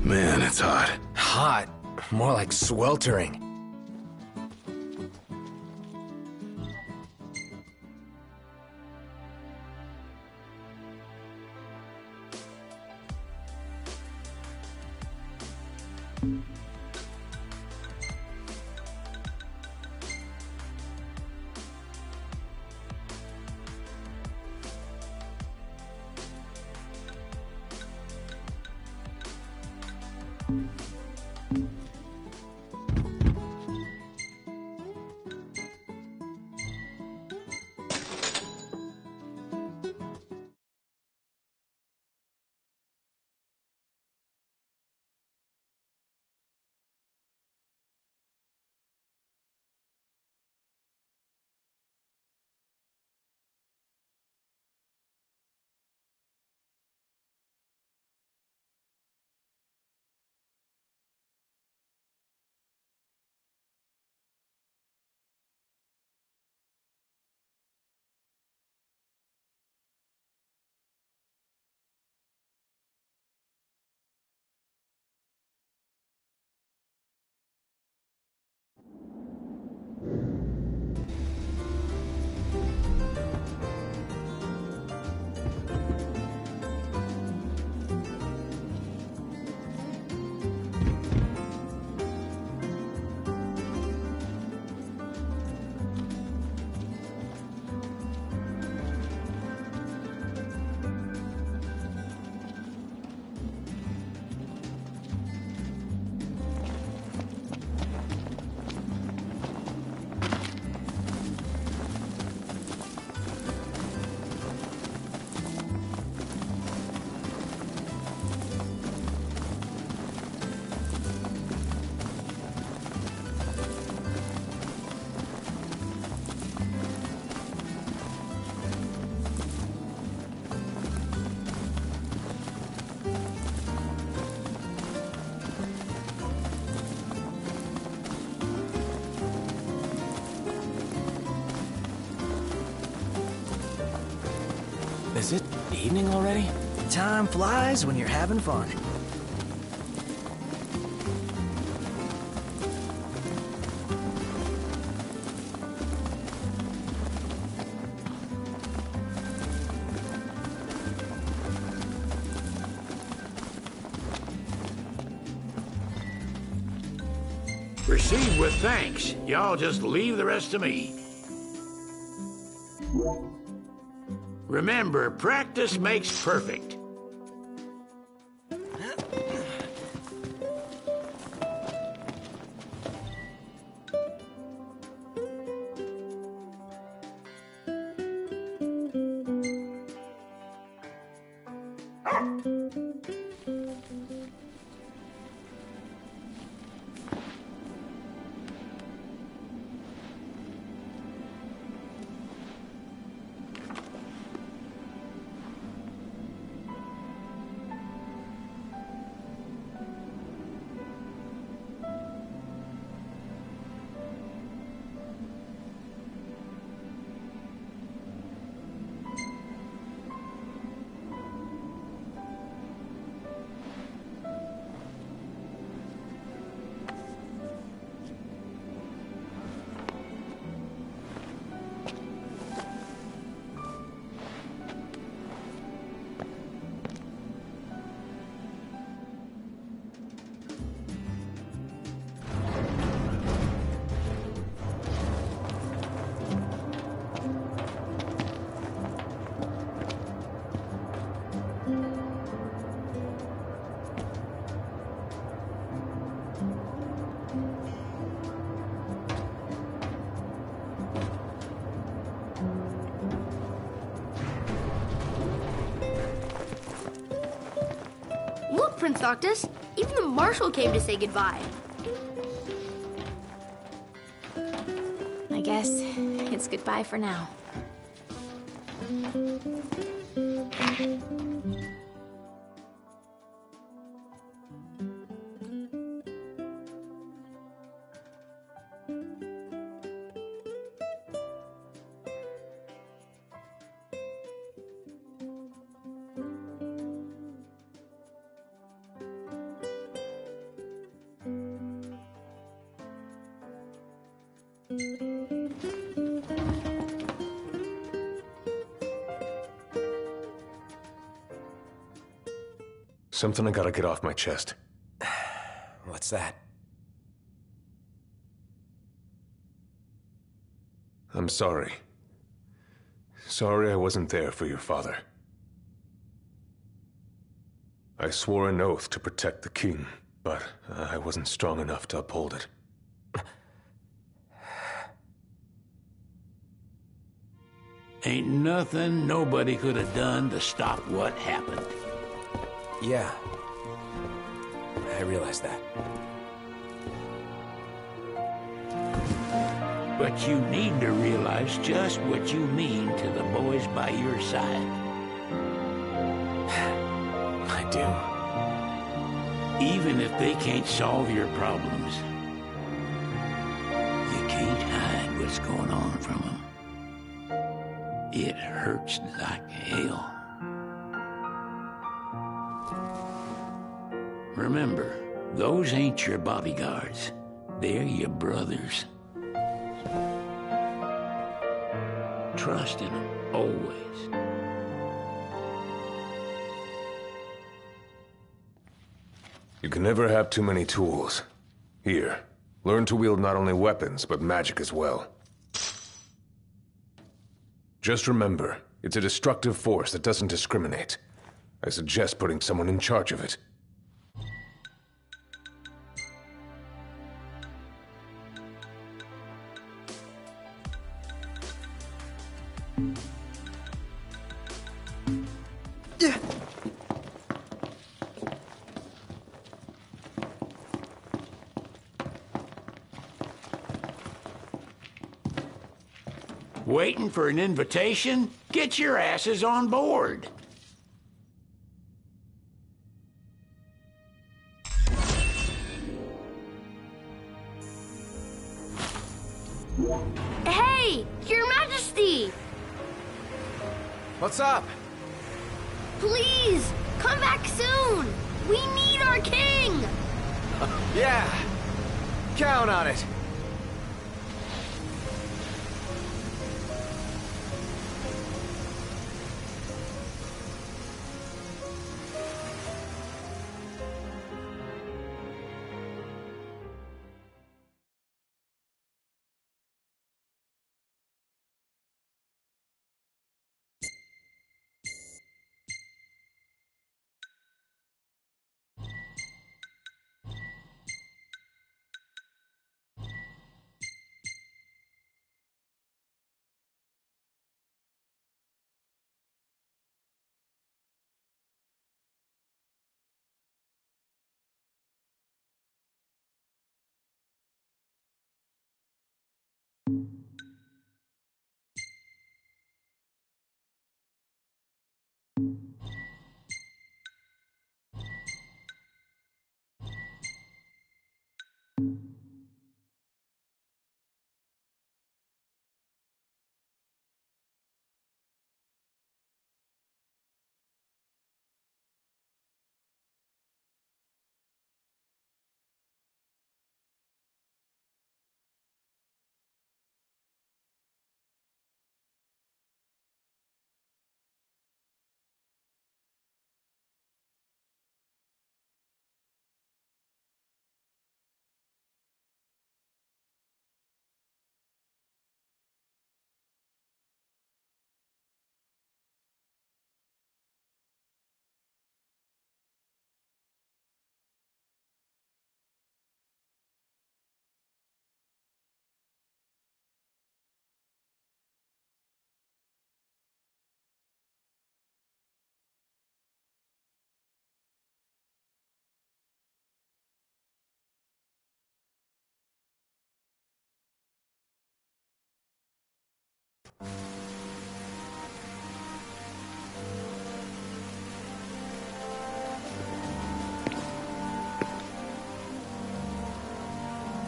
Man, it's hot. Hot. More like sweltering. Is it evening already? Time flies when you're having fun. Receive with thanks. Y'all just leave the rest to me. Remember, practice makes perfect. Look, Prince Noctis, even the Marshal came to say goodbye. I guess it's goodbye for now. Something I gotta get off my chest. What's that? I'm sorry. Sorry I wasn't there for your father. I swore an oath to protect the king, but I wasn't strong enough to uphold it. Ain't nothing nobody could have done to stop what happened. Yeah. I realize that. But you need to realize just what you mean to the boys by your side. I do. Even if they can't solve your problems, you can't hide what's going on from them. It hurts like hell. Remember, those ain't your bodyguards. They're your brothers. Trust in them, always. You can never have too many tools. Here, learn to wield not only weapons, but magic as well. Just remember, it's a destructive force that doesn't discriminate. I suggest putting someone in charge of it. Waiting for an invitation? Get your asses on board. Hey, Your Majesty! What's up? Please, come back soon! We need our king! Yeah. Count on it.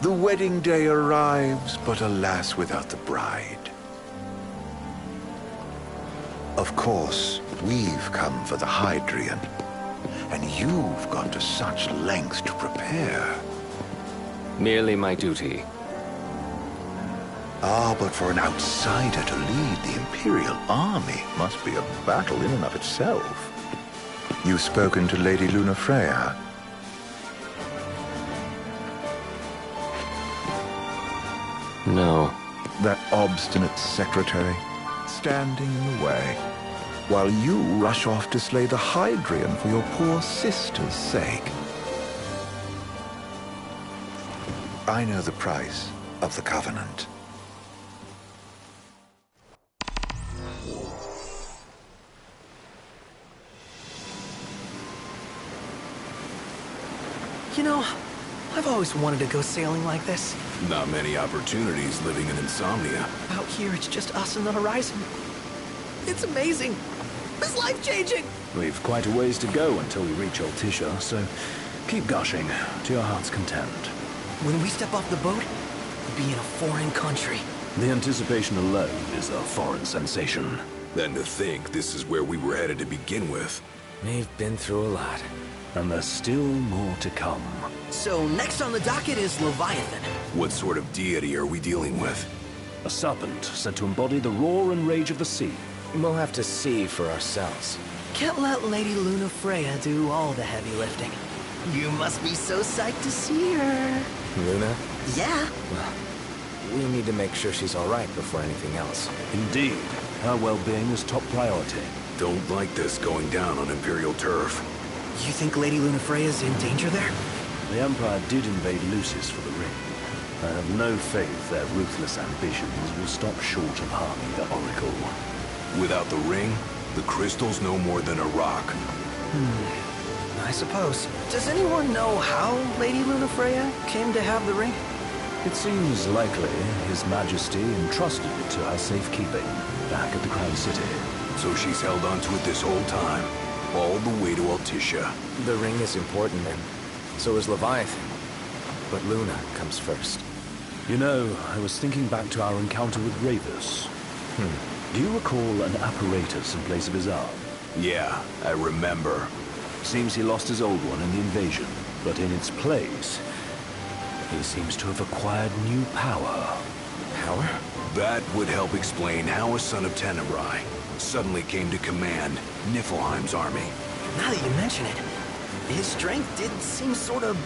The wedding day arrives, but alas, without the bride. Of course, we've come for the Hydrian, and you've gone to such lengths to prepare. Merely my duty. Ah, but for an outsider to lead the Imperial army must be a battle in and of itself. You've spoken to Lady Lunafreya? No. That obstinate secretary, standing in the way, while you rush off to slay the Hydrian for your poor sister's sake. I know the price of the Covenant. You know, I've always wanted to go sailing like this. Not many opportunities living in Insomnia. Out here, it's just us and the horizon. It's amazing. It's life-changing. We've quite a ways to go until we reach Altissia, so keep gushing to your heart's content. When we step off the boat, we'll be in a foreign country. The anticipation alone is a foreign sensation. Then to think this is where we were headed to begin with. We've been through a lot. And there's still more to come. So next on the docket is Leviathan. What sort of deity are we dealing with? A serpent said to embody the roar and rage of the sea. We'll have to see for ourselves. Can't let Lady Lunafreya do all the heavy lifting. You must be so psyched to see her. Luna? Yeah. Well, we need to make sure she's all right before anything else. Indeed. Her well-being is top priority. Don't like this going down on Imperial turf. You think Lady Lunafreya's in danger there? The Empire did invade Lucis for the ring. I have no faith their ruthless ambitions will stop short of harming the Oracle. Without the ring, the crystal's no more than a rock. I suppose. Does anyone know how Lady Lunafreya came to have the ring? It seems likely His Majesty entrusted it to her safekeeping back at the Crown City. So she's held onto it this whole time, all the way to Altissia. The ring is important, and so is Leviathan. But Luna comes first. You know, I was thinking back to our encounter with Ravus. Do you recall an apparatus in place of his arm? Yeah, I remember. Seems he lost his old one in the invasion, but in its place, he seems to have acquired new power. Power? That would help explain how a son of Tenebrae suddenly came to command Niflheim's army. Now that you mention it, his strength did seem sort of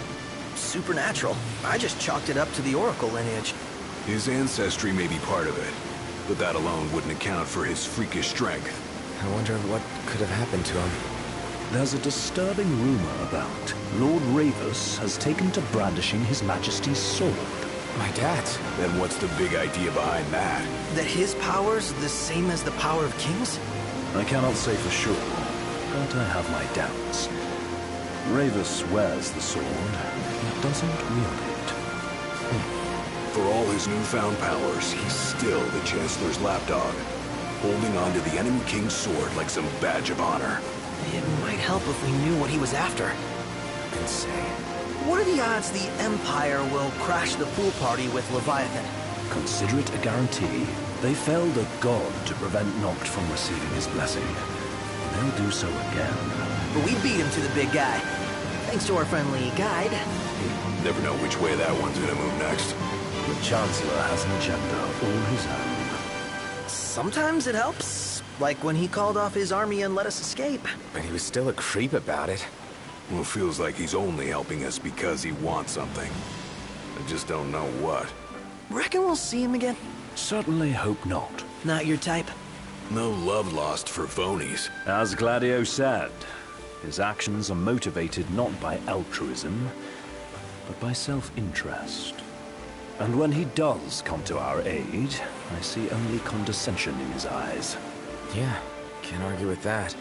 supernatural. I just chalked it up to the Oracle lineage. His ancestry may be part of it, but that alone wouldn't account for his freakish strength. I wonder what could have happened to him. There's a disturbing rumor about Lord Ravus has taken to brandishing His Majesty's sword. My dad's. Then what's the big idea behind that? That his power's the same as the power of kings? I cannot say for sure, but I have my doubts. Ravus wears the sword, but doesn't wield it. For all his newfound powers, he's still the Chancellor's lapdog, holding on to the enemy king's sword like some badge of honor. It might help if we knew what he was after. Who can say? What are the odds the Empire will crash the pool party with Leviathan? Consider it a guarantee. They felled a god to prevent Noct from receiving his blessing. They'll do so again. But we beat him to the big guy. Thanks to our friendly guide. Never know which way that one's gonna move next. The Chancellor has an agenda all his own. Sometimes it helps. Like when he called off his army and let us escape. But he was still a creep about it. Well, it feels like he's only helping us because he wants something. I just don't know what. Reckon we'll see him again? Certainly hope not. Not your type? No love lost for phonies. As Gladio said, his actions are motivated not by altruism, but by self-interest. And when he does come to our aid, I see only condescension in his eyes. Yeah, can't argue with that.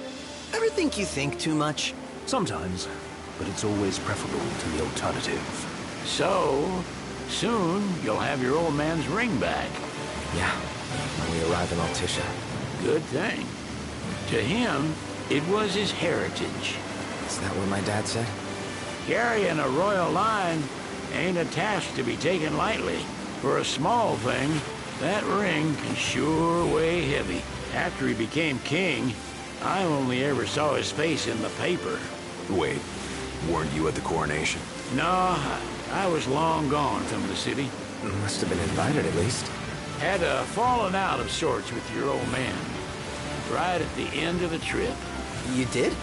Ever think you think too much? Sometimes, but it's always preferable to the alternative. So, soon you'll have your old man's ring back. Yeah, when we arrive in Altissia. Good thing. To him, it was his heritage. Is that what my dad said? Carrying a royal line ain't a task to be taken lightly. For a small thing, that ring can sure weigh heavy. After he became king, I only ever saw his face in the paper. Wait, weren't you at the coronation? No, I was long gone from the city. Must have been invited at least. Had a falling out of sorts with your old man. Right at the end of the trip. You did?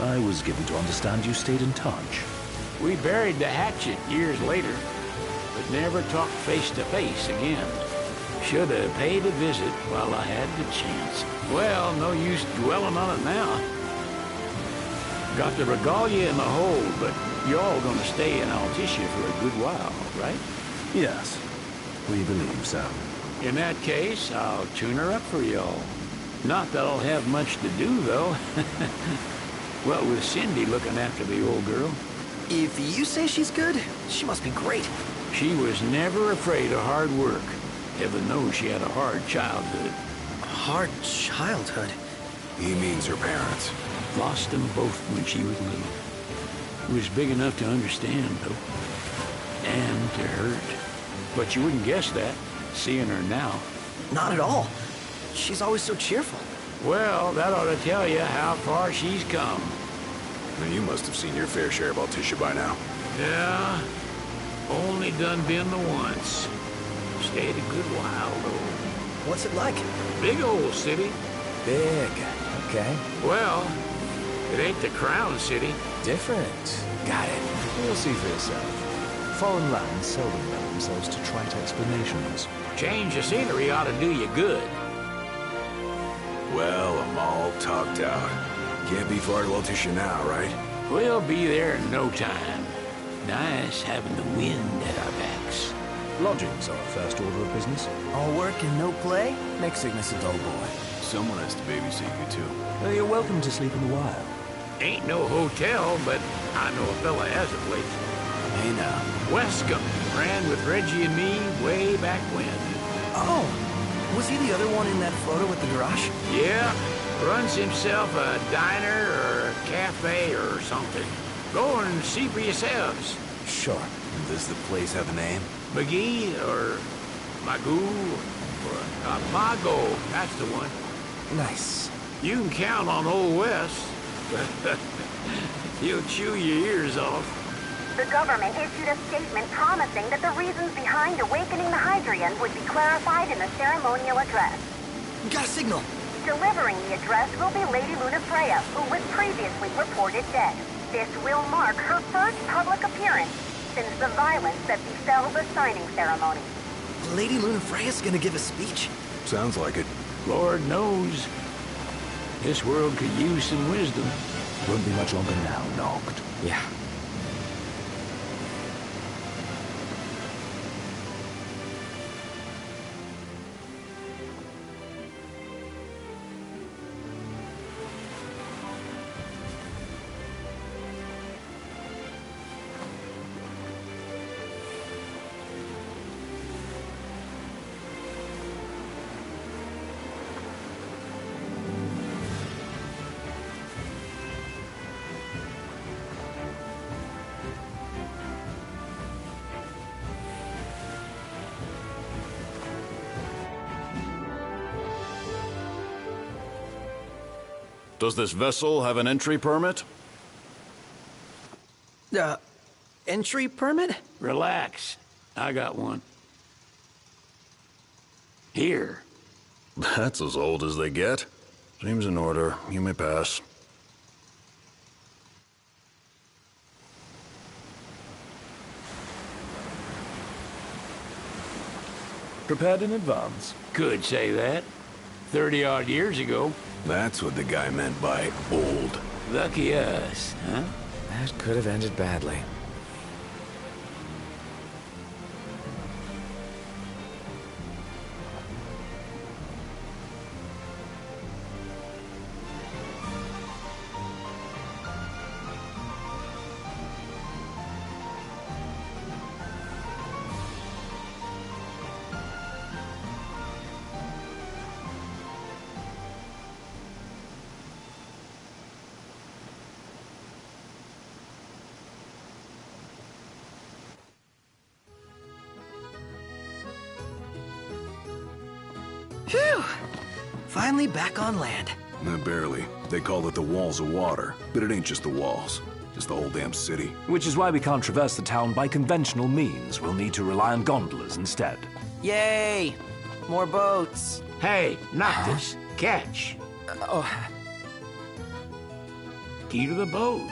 I was given to understand you stayed in touch. We buried the hatchet years later, but never talked face to face again. Should have paid a visit while I had the chance. Well, no use dwelling on it now. Got the regalia in the hold, but y'all gonna stay in Altissia for a good while, right? Yes, we believe so. In that case, I'll tune her up for y'all. Not that I'll have much to do, though. Well, with Cindy looking after the old girl. If you say she's good, she must be great. She was never afraid of hard work. Heaven knows she had a hard childhood. Hard childhood? He means her parents. Lost them both when she was little. Was big enough to understand, though. And to hurt. But you wouldn't guess that, seeing her now. Not at all. She's always so cheerful. Well, that ought to tell you how far she's come. Then you must have seen your fair share of Altissia by now. Yeah, only done been the once. Stayed a good while, though. What's it like? Big old city. Big, okay. Well, it ain't the Crown City. Different. Got it. You'll see for yourself. Foreign lands seldom lend themselves to trite explanations. Change of scenery ought to do you good. Well, I'm all talked out. Can't be far to Altissia now, right? We'll be there in no time. Nice having the wind at our backs. Lodgings are first order of business. All work and no play makes Cygnus a dull boy. Someone has to babysit you, too. Well, you're welcome to sleep in the wild. Ain't no hotel, but I know a fella has a place. Hey now. Wescombe ran with Reggie and me way back when. Oh, was he the other one in that photo with the garage? Yeah, runs himself a diner or a cafe or something. Go and see for yourselves. Sure. Does the place have a name? McGee or Magoo or Mago, that's the one. Nice. You can count on Old West. He'll chew your ears off. The government issued a statement promising that the reasons behind awakening the Hydrian would be clarified in the ceremonial address. Got a signal. Delivering the address will be Lady Lunafreya, who was previously reported dead. This will mark her first public appearance since the violence that befell the signing ceremony. Lady Lunafreya's gonna give a speech. Sounds like it. Lord knows. This world could use some wisdom. Won't be much longer now, Noct. Yeah. Does this vessel have an entry permit? Entry permit? Relax. I got one. Here. That's as old as they get. Seems in order. You may pass. Prepared in advance? Could say that. 30-odd years ago. That's what the guy meant by old. Lucky us, huh? That could have ended badly. Phew! Finally back on land. Barely. They call it the Walls of Water, but it ain't just the walls. Just the whole damn city. Which is why we can't traverse the town by conventional means. We'll need to rely on gondolas instead. Yay! More boats. Hey, Noctis, catch. key to the boat.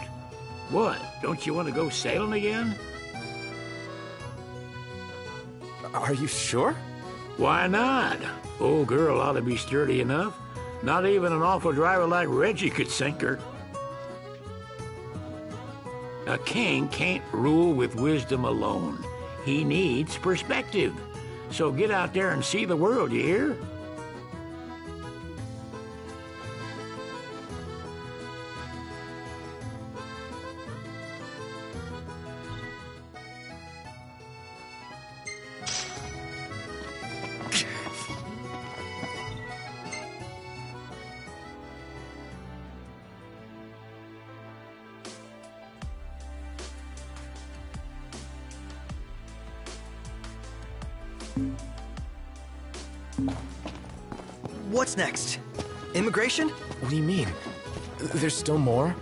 What, don't you want to go sailing again? Are you sure? Why not? Old girl ought to be sturdy enough. Not even an awful driver like Reggie could sink her. A king can't rule with wisdom alone. He needs perspective. So get out there and see the world, you hear? What's next? Immigration? What do you mean? There's still more?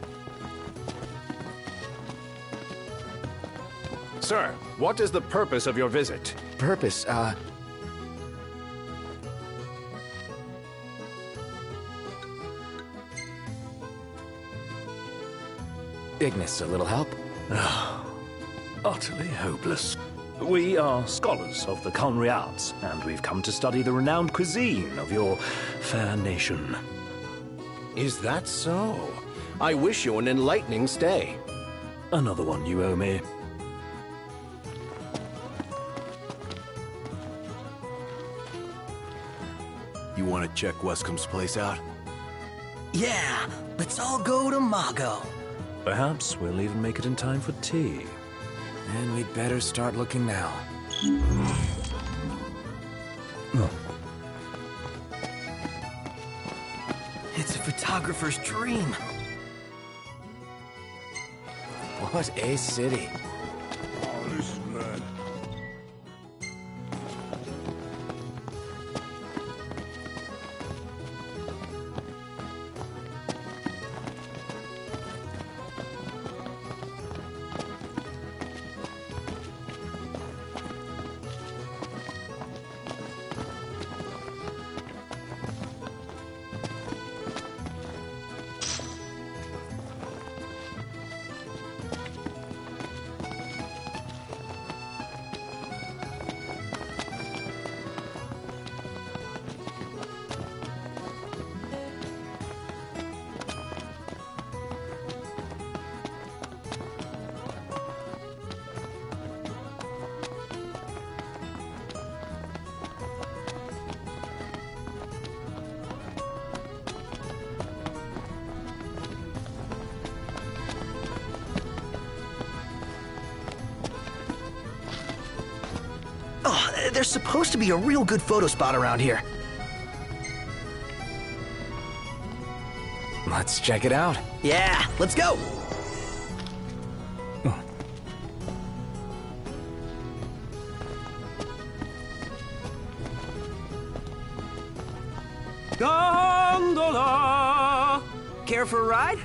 Sir, what is the purpose of your visit? Purpose, Ignis, a little help? Utterly hopeless. We are scholars of the culinary arts, and we've come to study the renowned cuisine of your fair nation. Is that so? I wish you an enlightening stay. Another one you owe me. You want to check Wescom's place out? Yeah, let's all go to Mago. Perhaps we'll even make it in time for tea. And we'd better start looking now. It's a photographer's dream. What a city. Oh, this is bad. Oh, there's supposed to be a real good photo spot around here. Let's check it out. Yeah, let's go! Gondola! Care for a ride?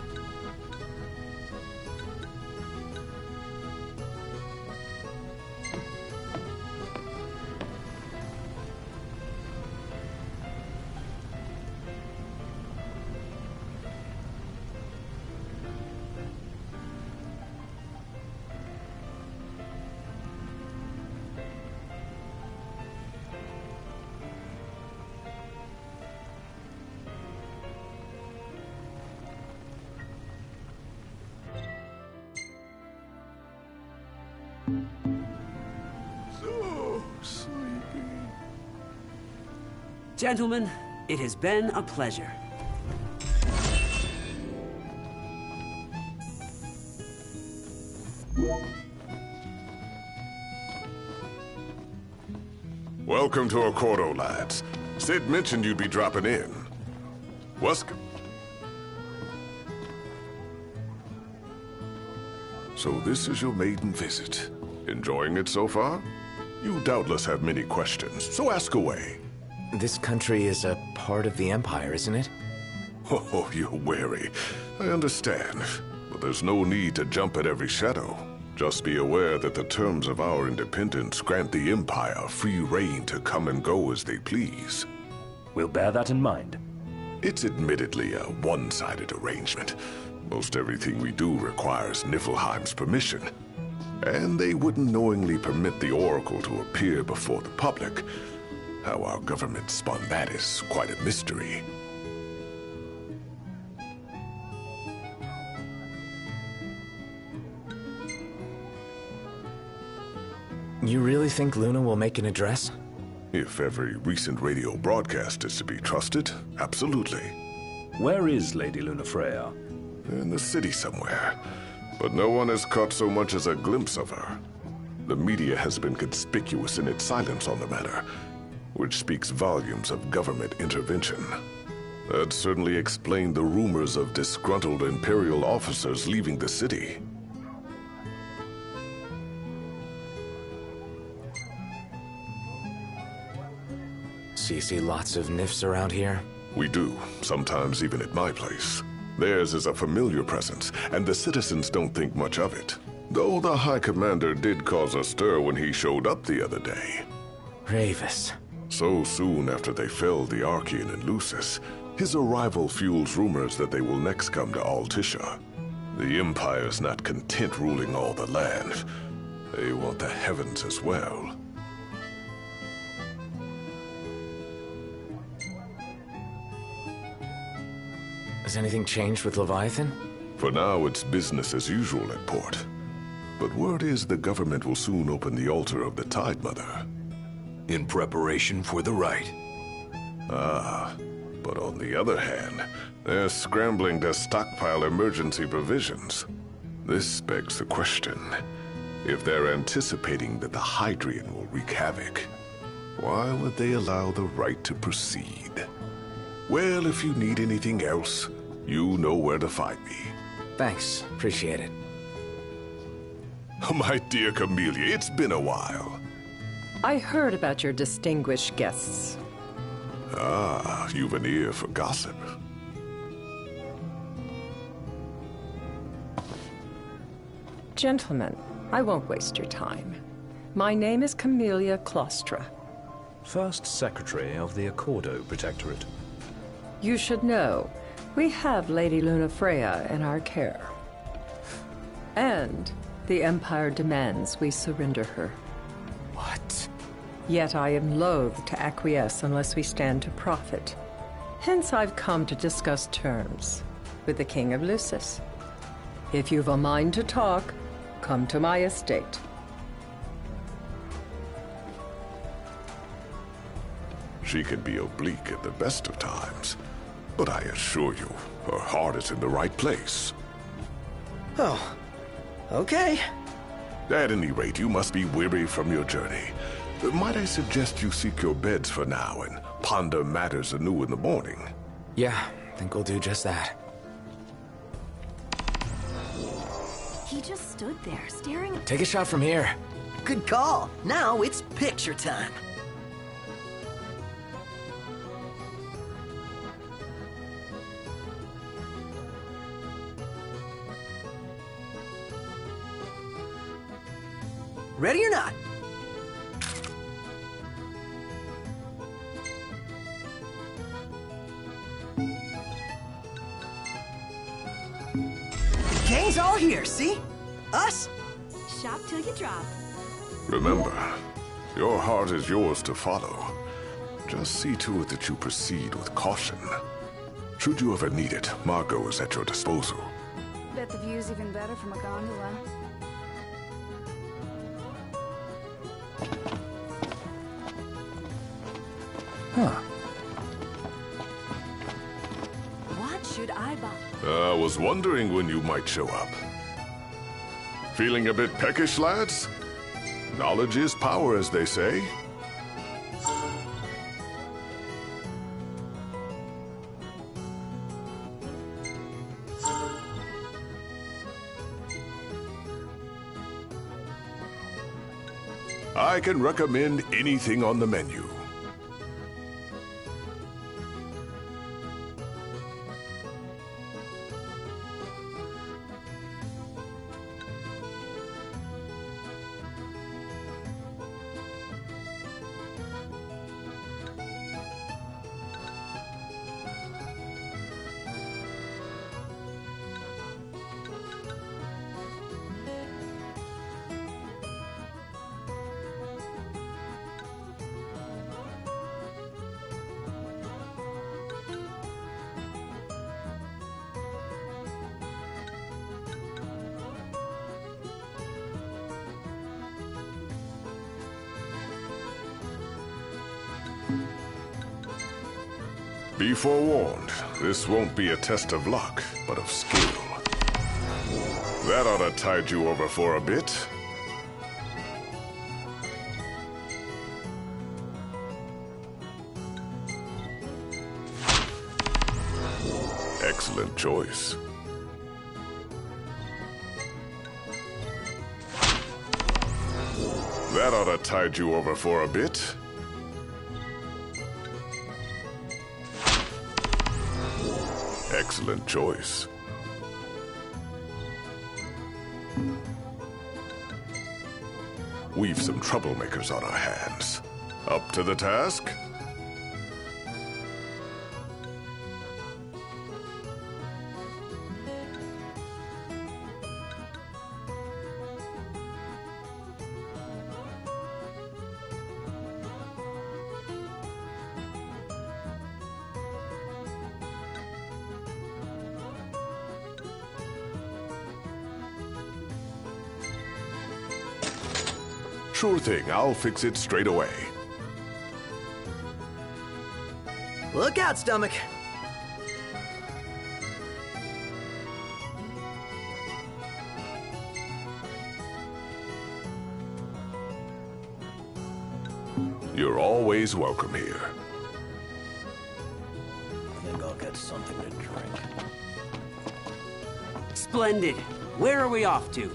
So sleepy. Gentlemen, it has been a pleasure. Welcome to Accordo, lads. Sid mentioned you'd be dropping in. Wescom. So this is your maiden visit. Enjoying it so far? You doubtless have many questions, so ask away. This country is a part of the Empire, isn't it? Oh, you're wary. I understand. But there's no need to jump at every shadow. Just be aware that the terms of our independence grant the Empire free reign to come and go as they please. We'll bear that in mind. It's admittedly a one-sided arrangement, Most everything we do requires Niflheim's permission. And they wouldn't knowingly permit the Oracle to appear before the public. How our government spun that is quite a mystery. You really think Luna will make an address? If every recent radio broadcast is to be trusted, absolutely. Where is Lady Lunafreya? In the city somewhere. But no one has caught so much as a glimpse of her. The media has been conspicuous in its silence on the matter, which speaks volumes of government intervention. That certainly explained the rumors of disgruntled Imperial officers leaving the city. So you see lots of Nifs around here? We do, sometimes even at my place. Theirs is a familiar presence, and the citizens don't think much of it. Though the High Commander did cause a stir when he showed up the other day. Ravus. So soon after they felled the Archean and Lucis, his arrival fuels rumors that they will next come to Altissia. The Empire's not content ruling all the land. They want the heavens as well. Has anything changed with Leviathan? For now, it's business as usual at port. But word is the government will soon open the altar of the Tide Mother. In preparation for the rite. Ah, but on the other hand, they're scrambling to stockpile emergency provisions. This begs the question, if they're anticipating that the Hydrian will wreak havoc, why would they allow the rite to proceed? Well, if you need anything else, you know where to find me. Thanks, appreciate it. My dear Camellia, it's been a while. I heard about your distinguished guests. Ah, you've an ear for gossip. Gentlemen, I won't waste your time. My name is Camellia Claustra. First Secretary of the Accordo Protectorate. You should know, we have Lady Lunafreya in our care. And the Empire demands we surrender her. What? Yet I am loath to acquiesce unless we stand to profit. Hence I've come to discuss terms with the King of Lucis. If you've a mind to talk, come to my estate. She can be oblique at the best of times, but I assure you, her heart is in the right place. Oh, okay. At any rate, you must be weary from your journey. Might I suggest you seek your beds for now and ponder matters anew in the morning? Yeah, I think we'll do just that. He just stood there, staring at... Take a shot from here. Good call. Now it's picture time. Ready or not? Gang's all here, see? Us? Shop till you drop. Remember, your heart is yours to follow. Just see to it that you proceed with caution. Should you ever need it, Margot is at your disposal. Bet the view's even better from a gondola. Huh. What should I buy? I was wondering when you might show up. Feeling a bit peckish, lads? Knowledge is power, as they say. I can recommend anything on the menu. Be forewarned, this won't be a test of luck, but of skill. That ought to tide you over for a bit. Excellent choice. That ought to tide you over for a bit. Excellent choice. We've some troublemakers on our hands. Up to the task? Sure thing, I'll fix it straight away. Look out, stomach. You're always welcome here. I think I'll get something to drink. Splendid. Where are we off to?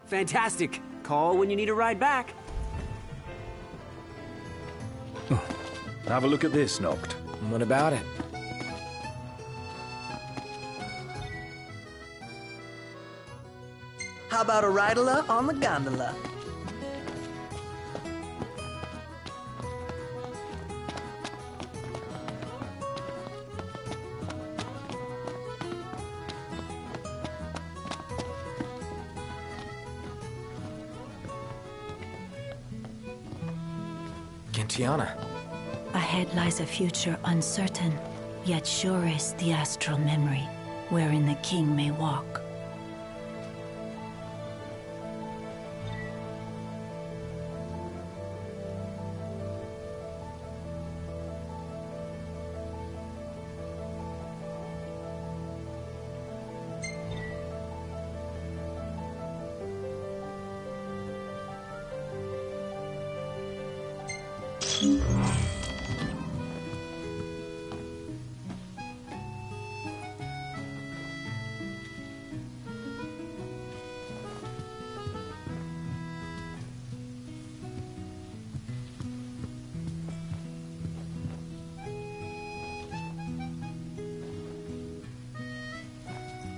Fantastic. Call when you need a ride back. Have a look at this, Noct. What about it? How about a ride-a-la on the gondola? Gentiana. Ahead lies a future uncertain, yet sure is the astral memory, wherein the king may walk.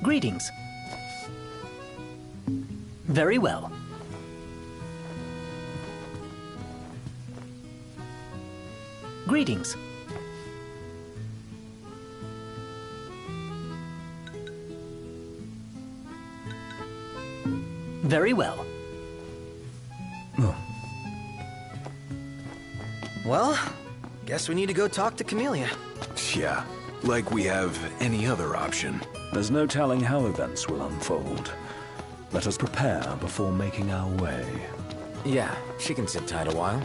Greetings. Very well. Greetings. Very well. Well, guess we need to go talk to Camellia. Yeah, like we have any other option. There's no telling how events will unfold. Let us prepare before making our way. Yeah, she can sit tight a while.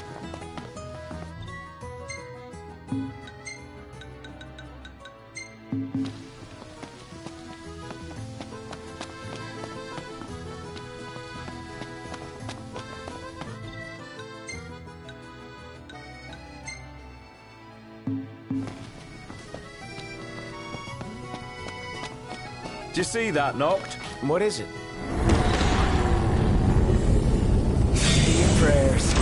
Do you see that, Noct? What is it? Prayers.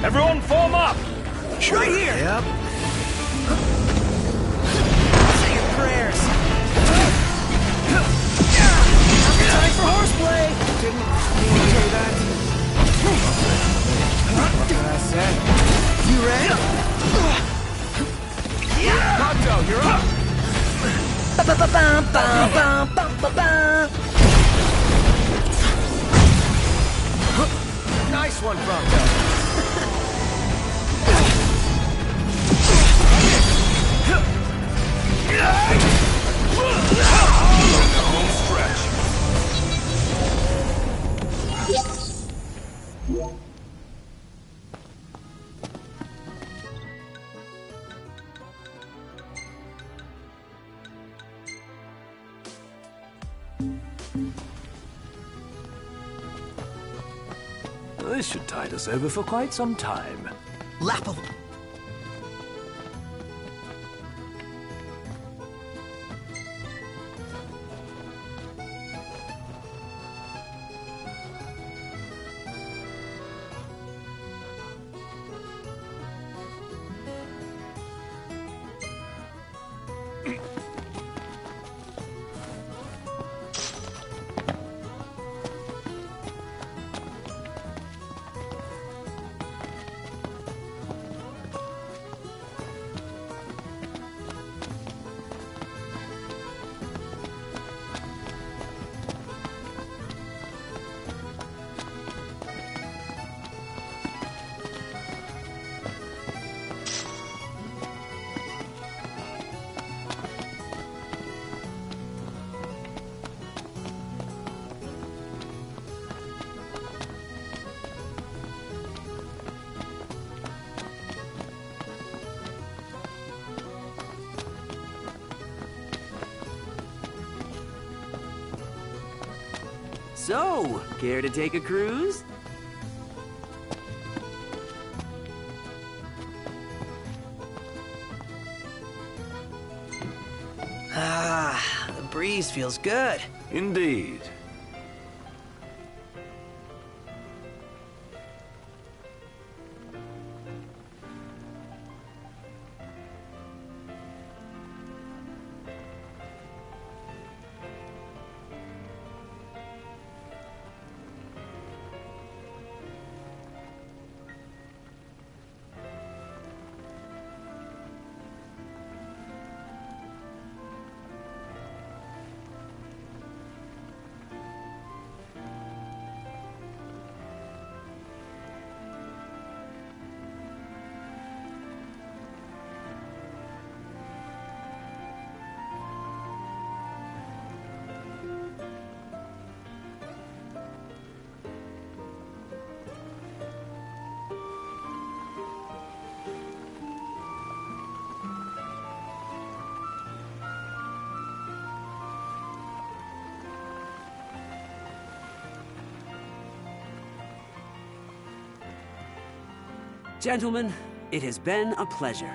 Everyone form up! Sure. Right here! Yep. Say your prayers. Time for horseplay! Didn't mean to do that. What can I say? You ready? Ponto, you're up! Nice one, Bronco. Home stretch. This should tide us over for quite some time. Lapple. So, care to take a cruise? Ah, the breeze feels good. Indeed. Gentlemen, it has been a pleasure.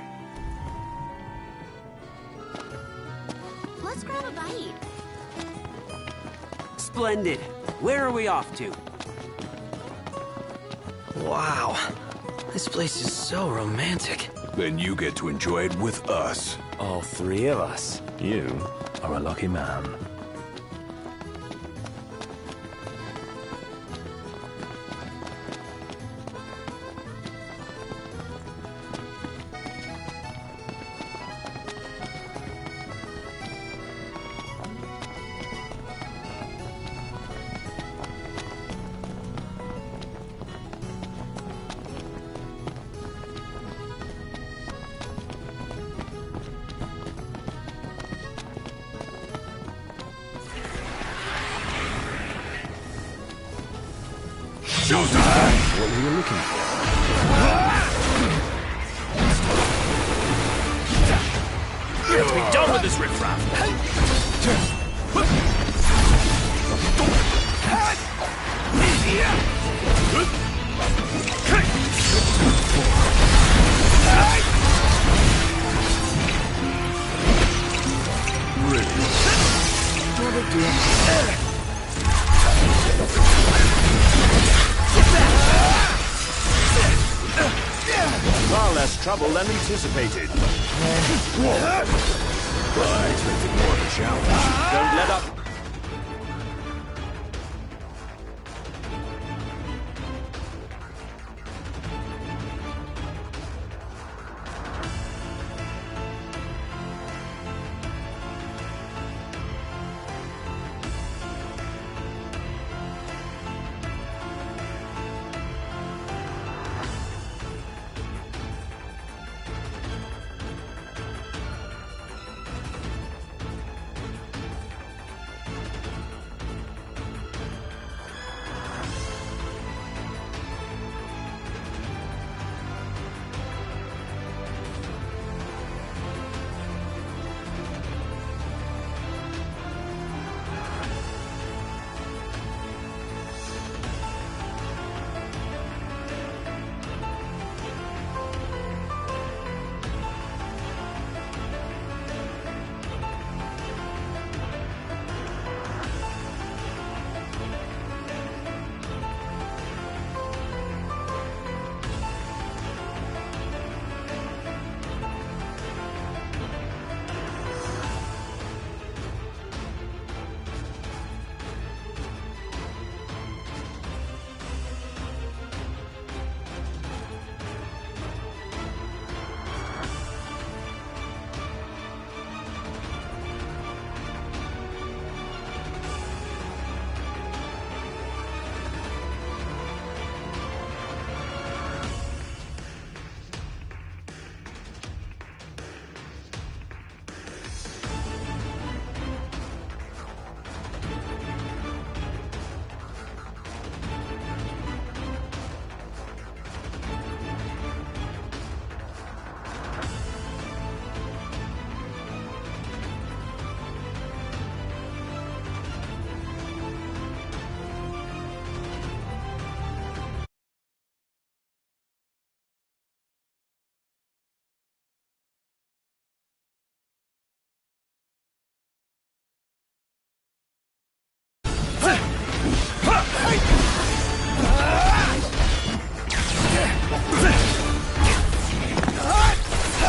Let's grab a bite. Splendid. Where are we off to? Wow. This place is so romantic. Then you get to enjoy it with us. All three of us. You are a lucky man. Showtime! What were you looking for? Let's be done with this riffraff! Get back! trouble than anticipated. I expected more of a challenge. Don't let up.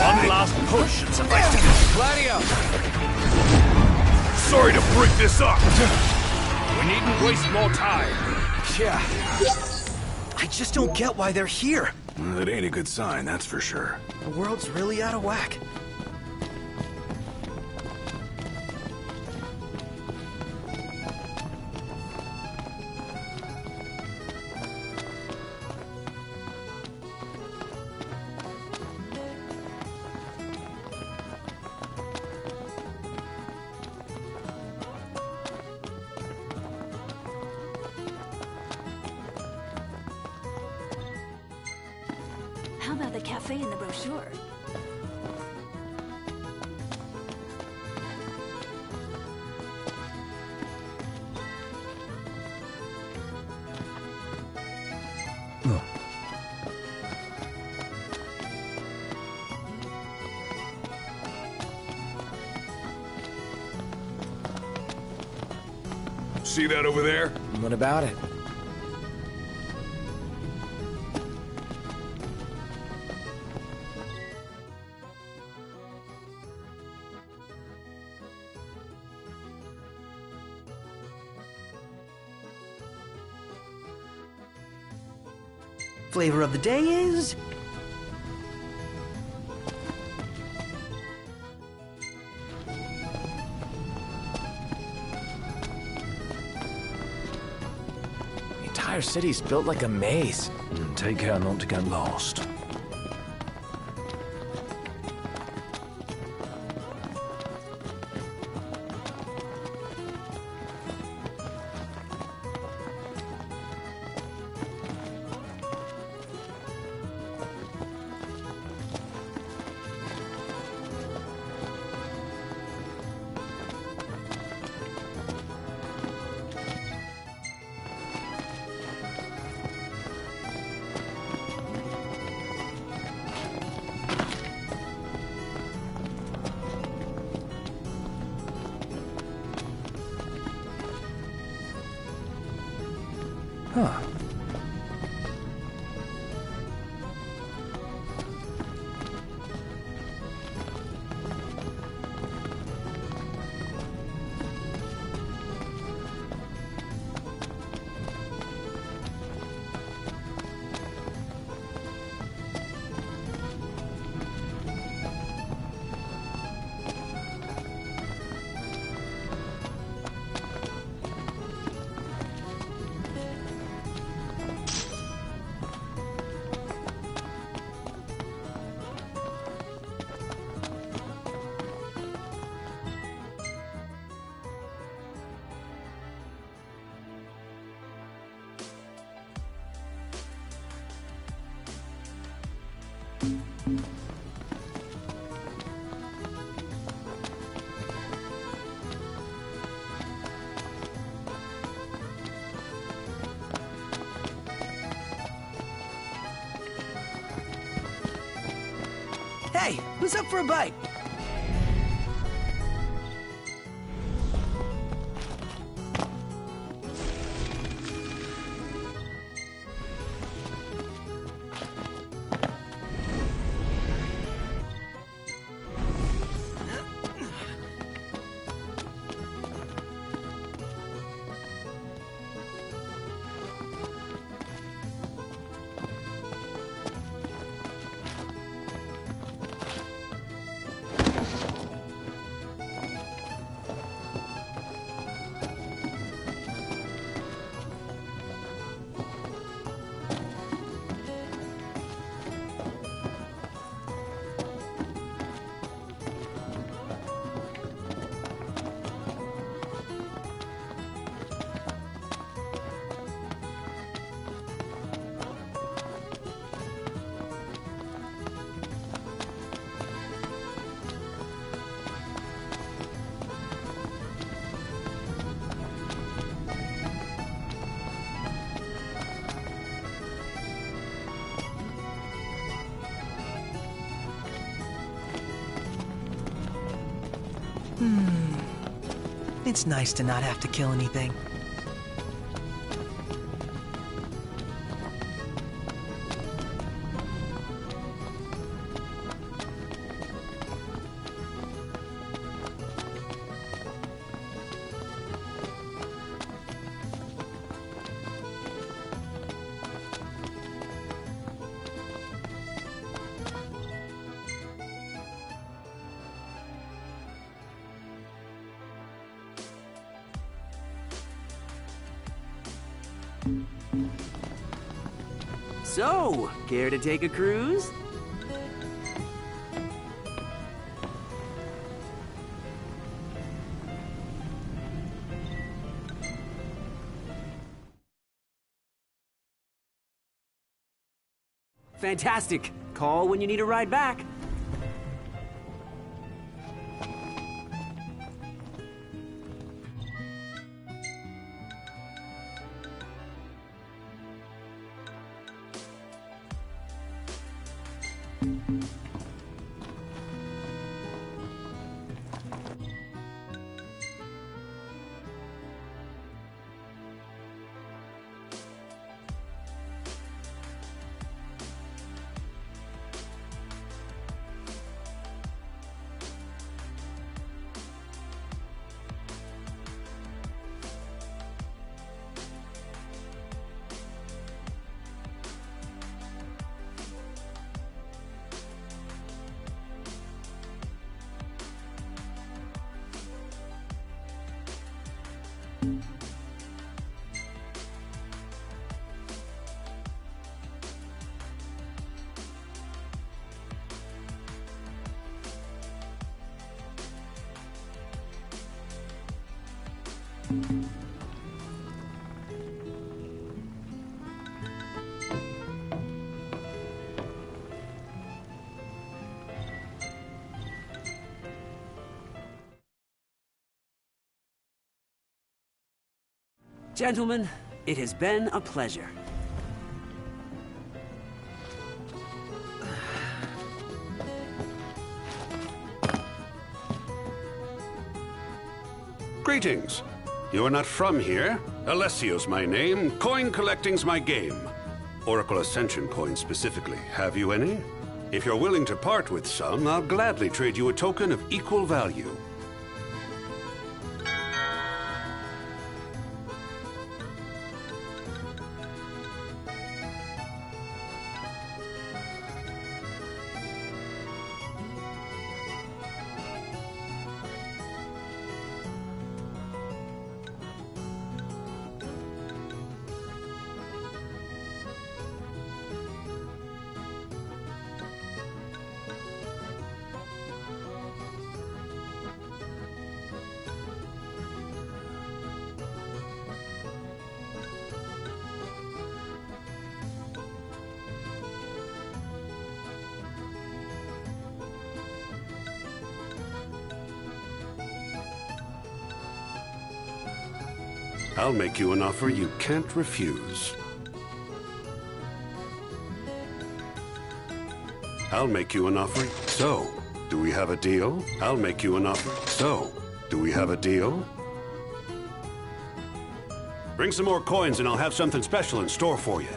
One last push and suffice to Gladio! Sorry to break this up. We needn't waste more time. Yeah. I just don't get why they're here. That ain't a good sign, that's for sure. The world's really out of whack. How about the cafe in the brochure? See that over there? What about it? Flavor of the day is... The entire city's built like a maze. Take care not to get lost. Hey, who's up for a bite? It's nice to not have to kill anything. So, care to take a cruise? Fantastic! Call when you need a ride back. Gentlemen, it has been a pleasure. Greetings. You are not from here. Alessio's my name. Coin collecting's my game. Oracle Ascension coins specifically. Have you any? If you're willing to part with some, I'll gladly trade you a token of equal value. I'll make you an offer you can't refuse. I'll make you an offer. So, do we have a deal? I'll make you an offer. So, do we have a deal? Bring some more coins and I'll have something special in store for you.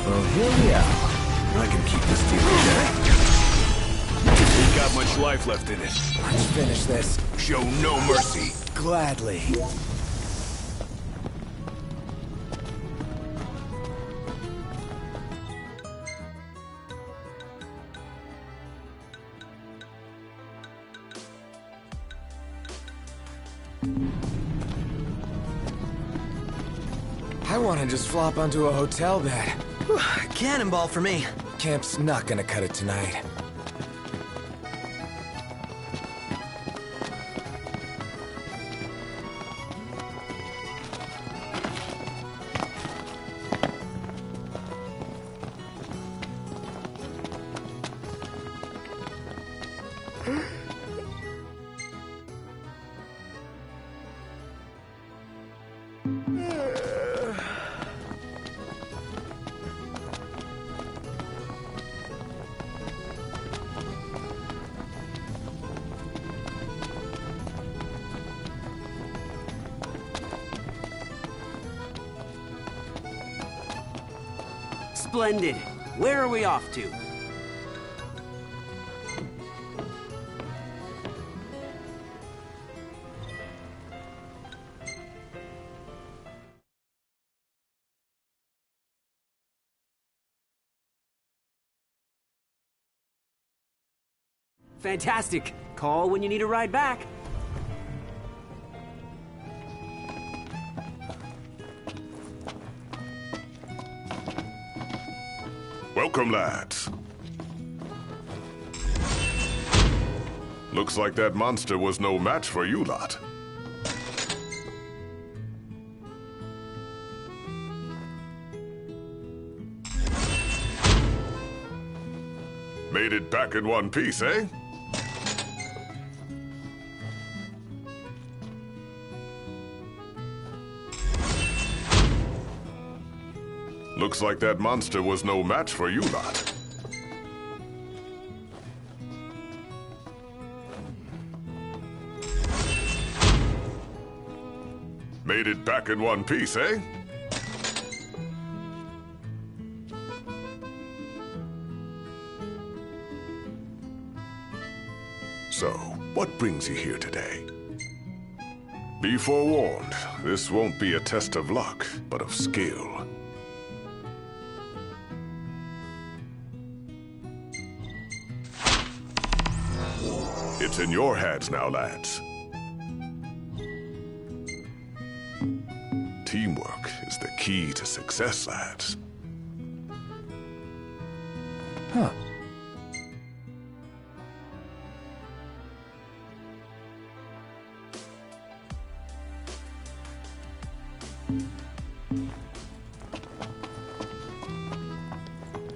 Well, here we are. I can keep this deal going. Ain't got much life left in it. Let's finish this. Show no mercy. Gladly. I want to just flop onto a hotel bed. Cannonball for me. Camp's not gonna cut it tonight. Splendid. Where are we off to? Fantastic. Call when you need a ride back. Welcome, lads. Looks like that monster was no match for you lot. Made it back in one piece, eh? Looks like that monster was no match for you lot. Made it back in one piece, eh? So, what brings you here today? Be forewarned, this won't be a test of luck, but of skill. It's in your hands now, lads. Teamwork is the key to success, lads. Huh.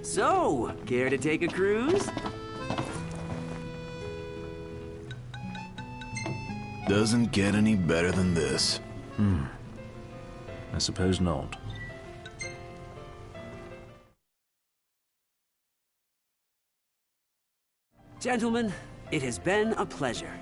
So, care to take a cruise? Doesn't get any better than this. I suppose not. Gentlemen, it has been a pleasure.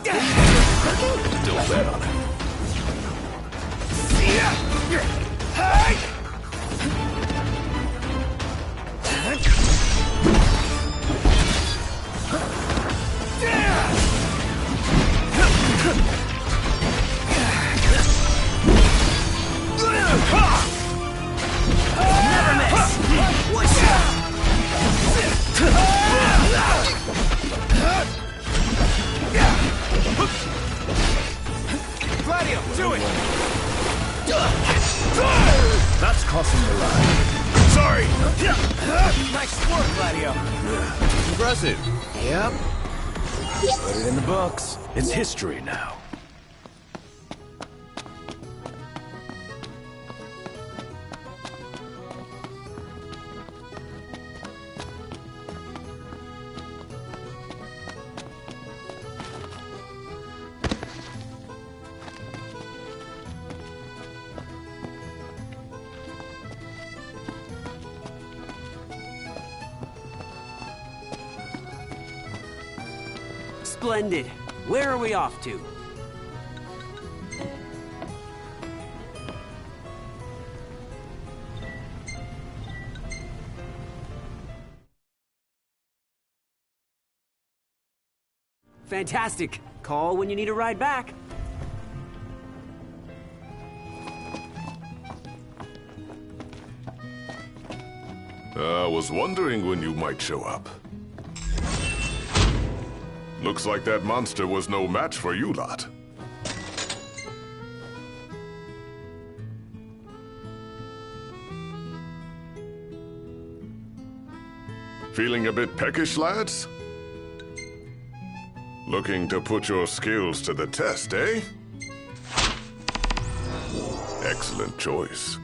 Don't bet on it. Never miss! What's Gladio, do it! That's crossing the line. Sorry! Nice work, Gladio. Impressive. Yep. Put it in the books. It's history now. Splendid. Where are we off to? Fantastic. Call when you need a ride back. I was wondering when you might show up. Looks like that monster was no match for you lot. Feeling a bit peckish, lads? Looking to put your skills to the test, eh? Excellent choice.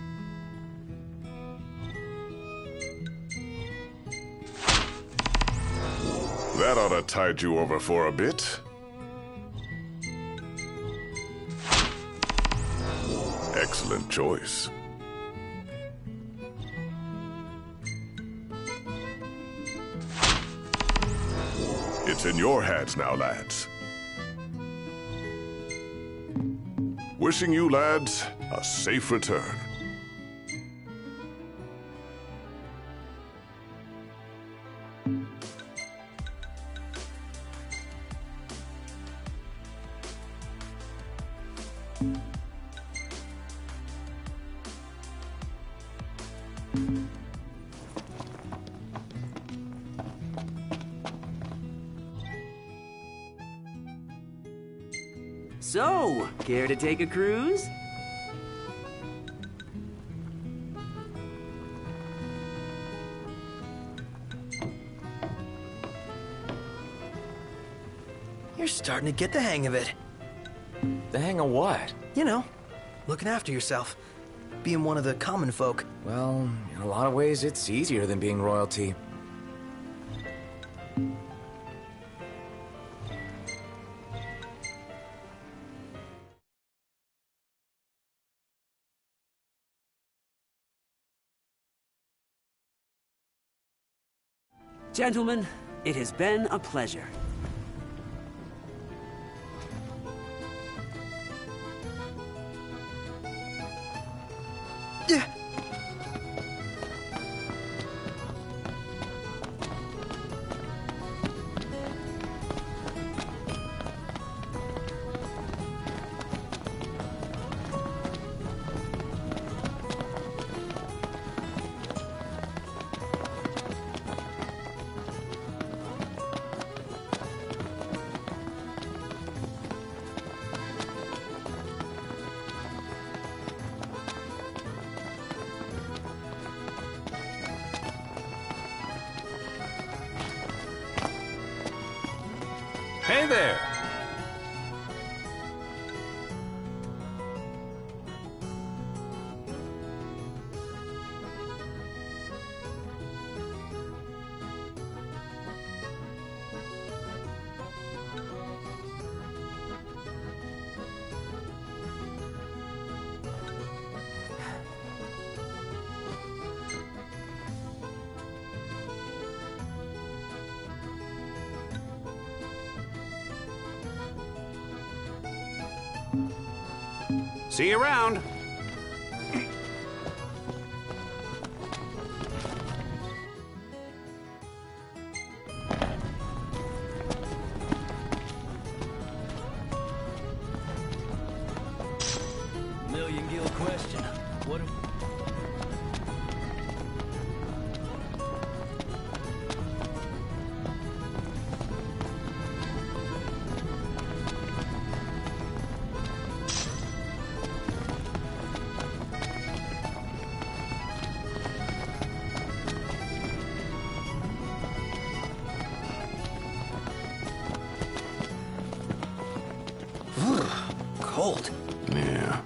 That ought to tide you over for a bit. Excellent choice. It's in your hands now, lads. Wishing you lads a safe return. So, care to take a cruise? You're starting to get the hang of it. The hang of what? You know, looking after yourself. Being one of the common folk. Well, in a lot of ways, it's easier than being royalty. Gentlemen, it has been a pleasure. Yeah. there. See you around. Million Gil question. What if... Cold. Yeah.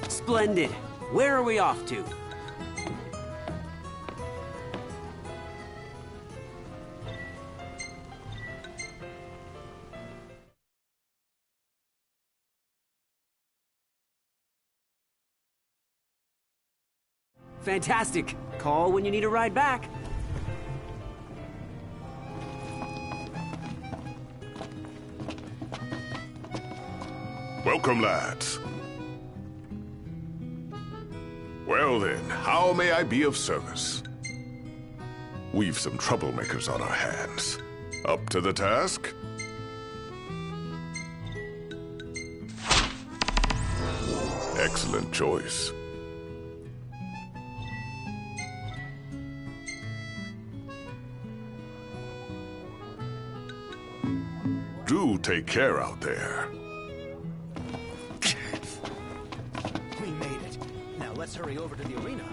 Splendid. Where are we off to? Fantastic. Call when you need a ride back. Welcome, lads. Well then, how may I be of service? We've some troublemakers on our hands. Up to the task? Excellent choice. Do take care out there. We made it. Now let's hurry over to the arena.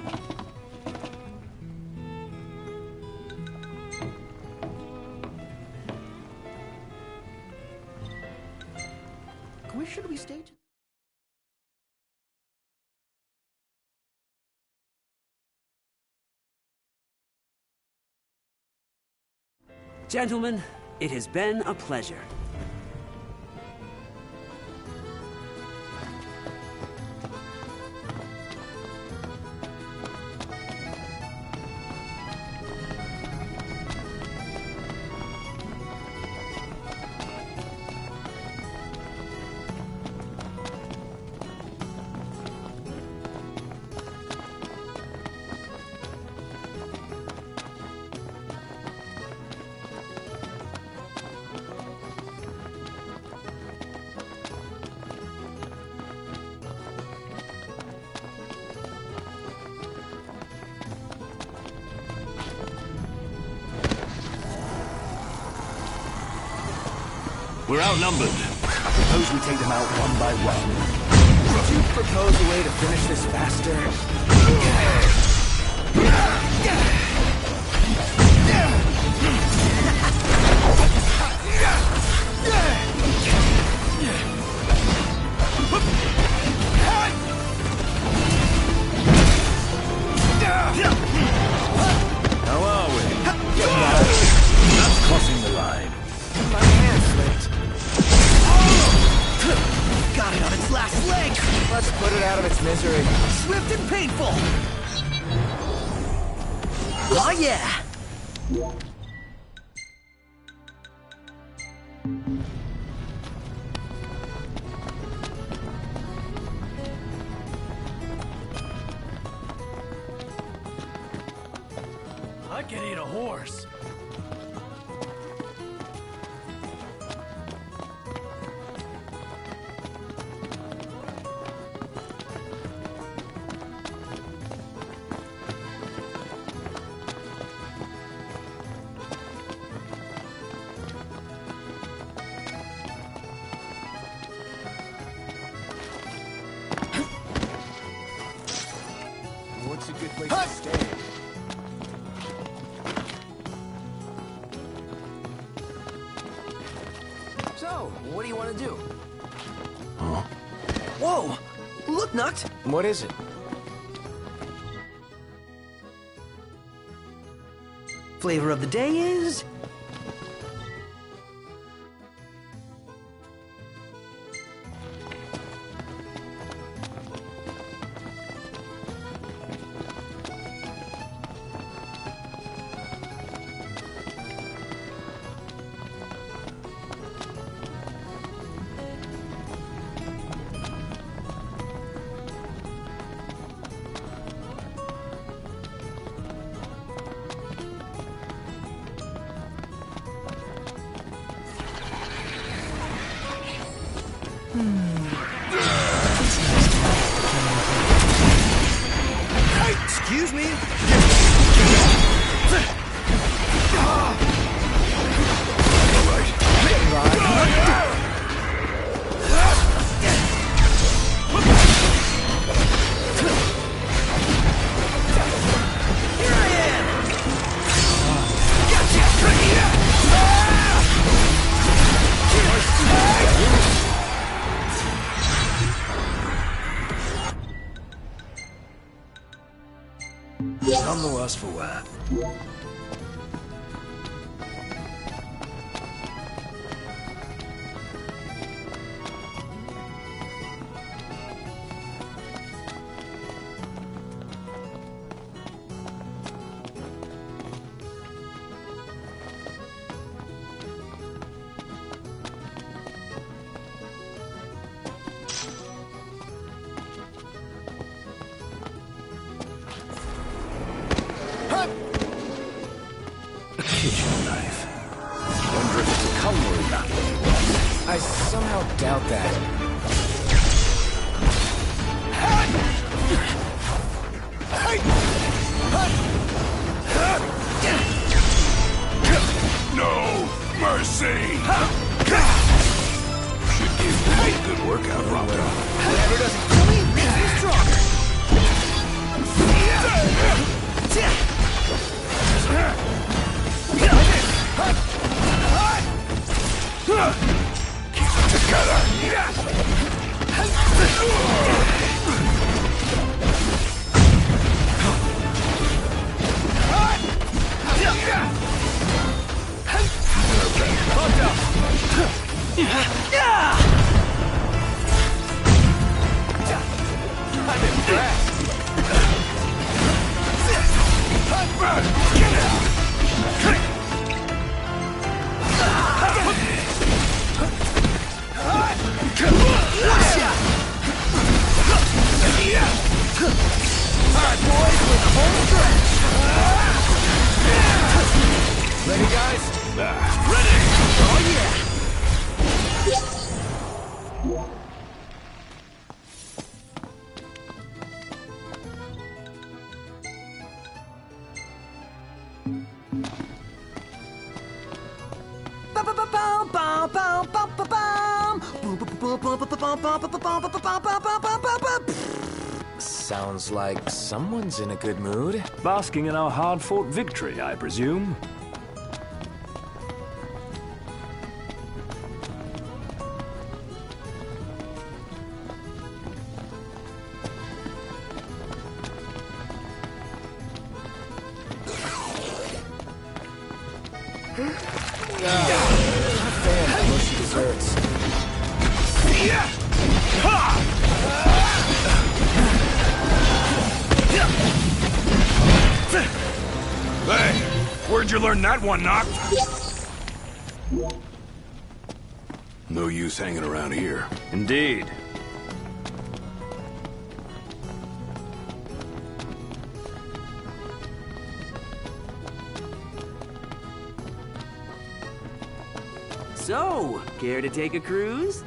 Where should we stage? Gentlemen, it has been a pleasure. We're outnumbered. Suppose we take them out one by one. Could you propose a way to finish this faster? How are we? That's crossing the line. My hand slipped. Got it on its last leg! Let's put it out of its misery. Swift and painful! Oh yeah! I can eat a horse. What's a good place to stay? So, what do you want to do? Huh? Whoa! Look, Nut! What is it? Flavor of the day is... Excuse me? None the worse for wear. Kitchen knife. Wonder if it's a culinary battle. I somehow doubt that. No mercy! Should give me a good workout, Raptor. Whatever doesn't kill me makes me stronger. Keep it together! I'm impressed. Alright, boys, we're the home stretch. Ready, guys? Ready! Oh, yeah. Sounds like someone's in a good mood. Basking in our hard-fought victory, I presume. Mushy desserts. Hey, where'd you learn that one, Noct? No use hanging around here. Indeed. So, care to take a cruise?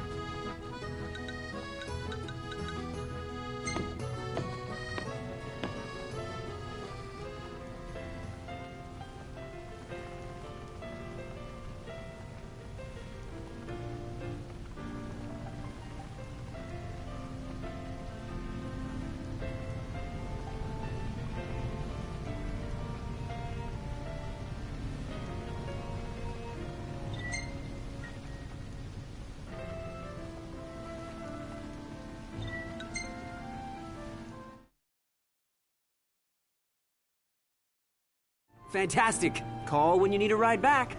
Fantastic. Call when you need a ride back.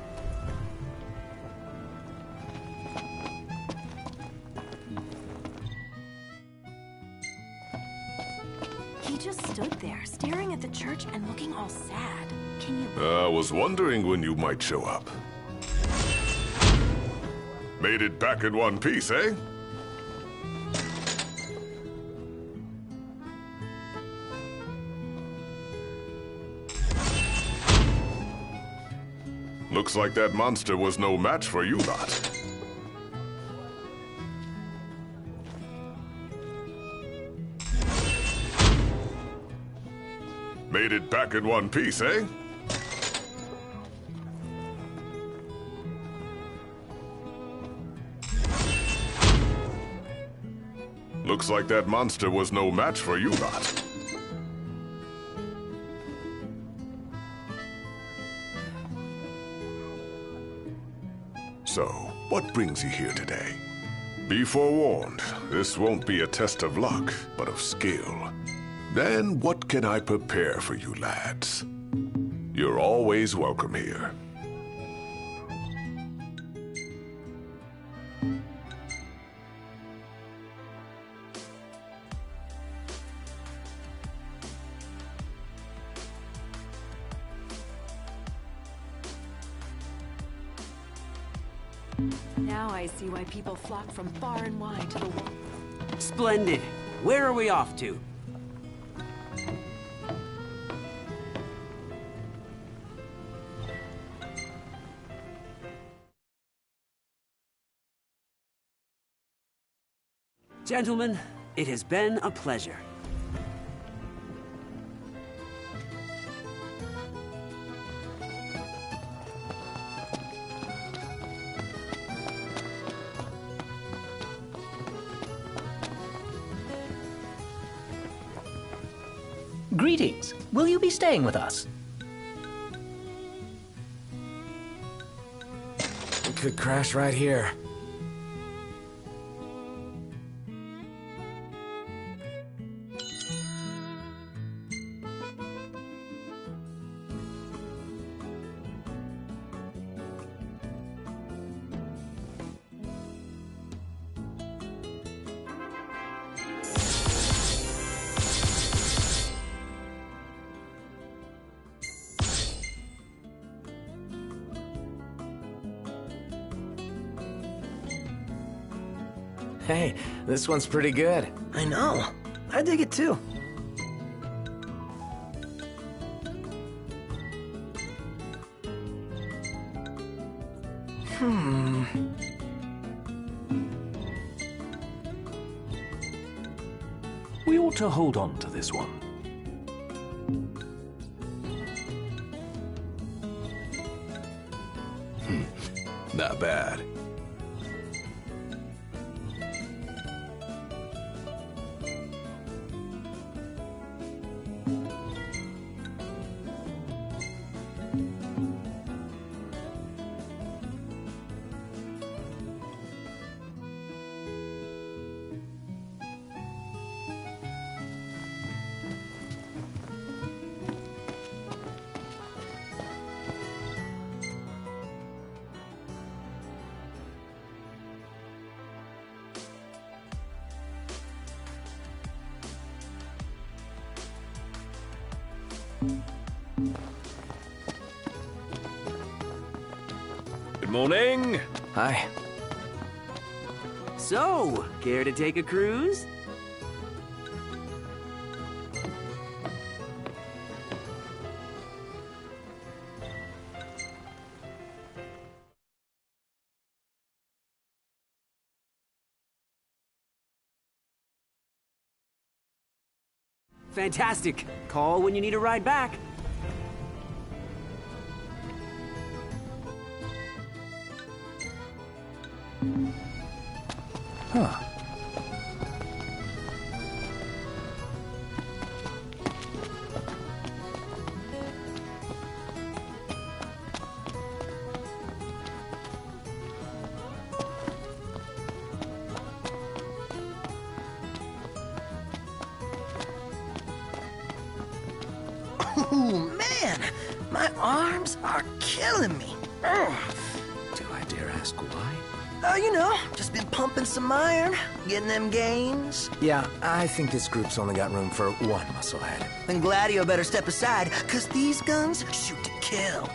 He just stood there, staring at the church and looking all sad. Can you... I was wondering when you might show up. Made it back in one piece, eh? Looks like that monster was no match for you lot. Made it back in one piece, eh? Looks like that monster was no match for you lot. So, what brings you here today? Be forewarned, this won't be a test of luck, but of skill. Then what can I prepare for you lads? You're always welcome here. Now I see why people flock from far and wide to the wall. Splendid. Where are we off to? Gentlemen, it has been a pleasure. Greetings. Will you be staying with us? We could crash right here. Hey, this one's pretty good. I know. I dig it too. We ought to hold on to this one. Not bad. Good morning. Hi. So, care to take a cruise? Fantastic. Call when you need a ride back. Huh. Oh, man! My arms are killing me. Ugh. Do I dare ask why? You know, just been pumping some iron, getting them gains. Yeah, I think this group's only got room for one musclehead. Then Gladio better step aside, cause these guns shoot to kill.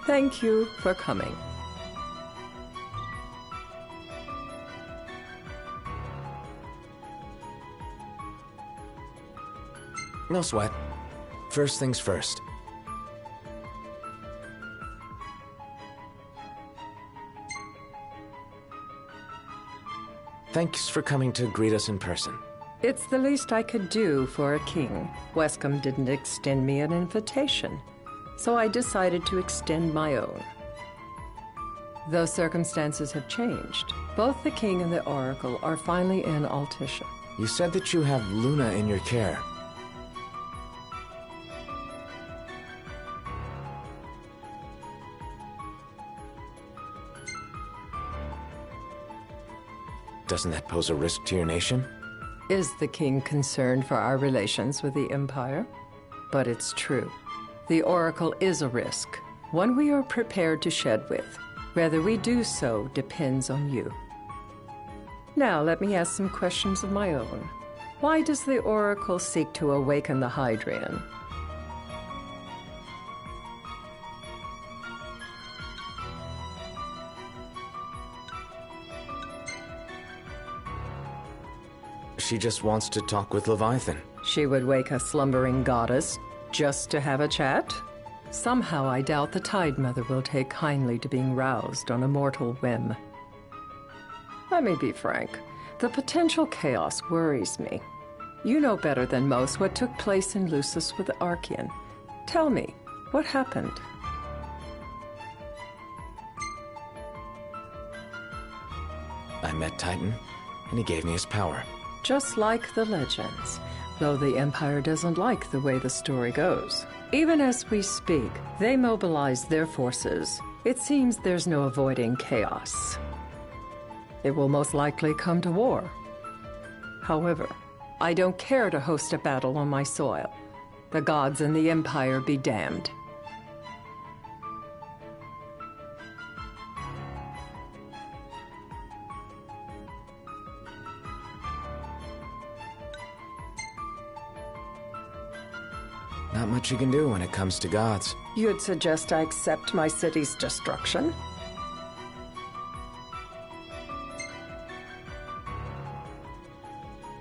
Thank you for coming. No sweat. First things first. Thanks for coming to greet us in person. It's the least I could do for a king. Wescom didn't extend me an invitation, so I decided to extend my own. Though circumstances have changed, both the king and the oracle are finally in Altissia. You said that you have Luna in your care. Doesn't that pose a risk to your nation? Is the king concerned for our relations with the Empire? But it's true. The oracle is a risk, one we are prepared to shed with. Whether we do so depends on you. Now let me ask some questions of my own. Why does the oracle seek to awaken the Hydrian? She just wants to talk with Leviathan. She would wake a slumbering goddess just to have a chat? Somehow I doubt the Tide Mother will take kindly to being roused on a mortal whim. Let me be frank. The potential chaos worries me. You know better than most what took place in Lucis with the Archean. Tell me, what happened? I met Titan, and he gave me his power. Just like the legends, though the Empire doesn't like the way the story goes. Even as we speak, they mobilize their forces. It seems there's no avoiding chaos. It will most likely come to war. However, I don't care to host a battle on my soil. The gods and the Empire be damned. Not much you can do when it comes to gods. You'd suggest I accept my city's destruction?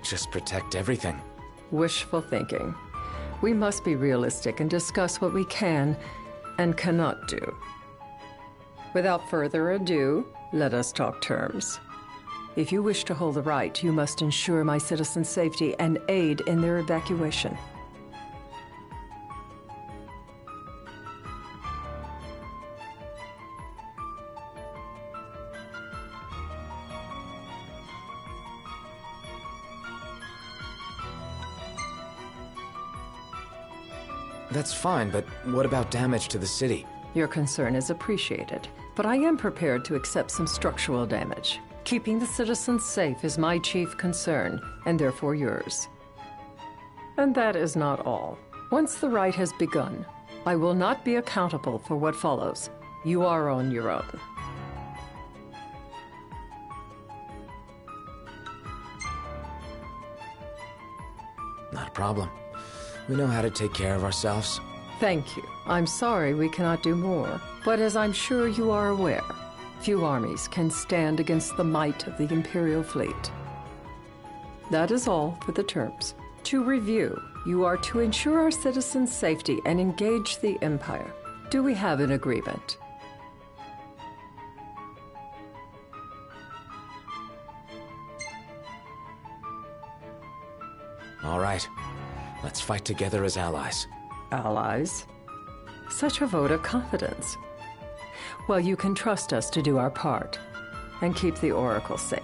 Just protect everything. Wishful thinking. We must be realistic and discuss what we can and cannot do. Without further ado, let us talk terms. If you wish to hold the right, you must ensure my citizens' safety and aid in their evacuation. That's fine, but what about damage to the city? Your concern is appreciated, but I am prepared to accept some structural damage. Keeping the citizens safe is my chief concern, and therefore yours. And that is not all. Once the rite has begun, I will not be accountable for what follows. You are on your own. Not a problem. We know how to take care of ourselves. Thank you. I'm sorry we cannot do more, but as I'm sure you are aware, few armies can stand against the might of the Imperial fleet. That is all for the terms. To review, you are to ensure our citizens' safety and engage the Empire. Do we have an agreement? All right. Let's fight together as allies. Allies? Such a vote of confidence. Well, you can trust us to do our part and keep the Oracle safe.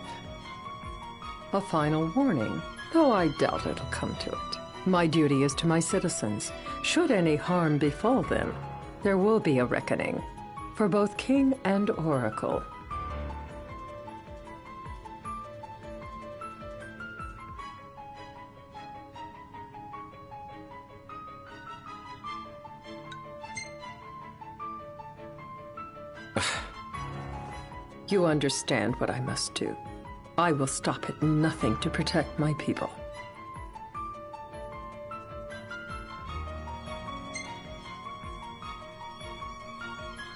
A final warning, though I doubt it'll come to it. My duty is to my citizens. Should any harm befall them, there will be a reckoning for both King and Oracle. You understand what I must do. I will stop at nothing to protect my people.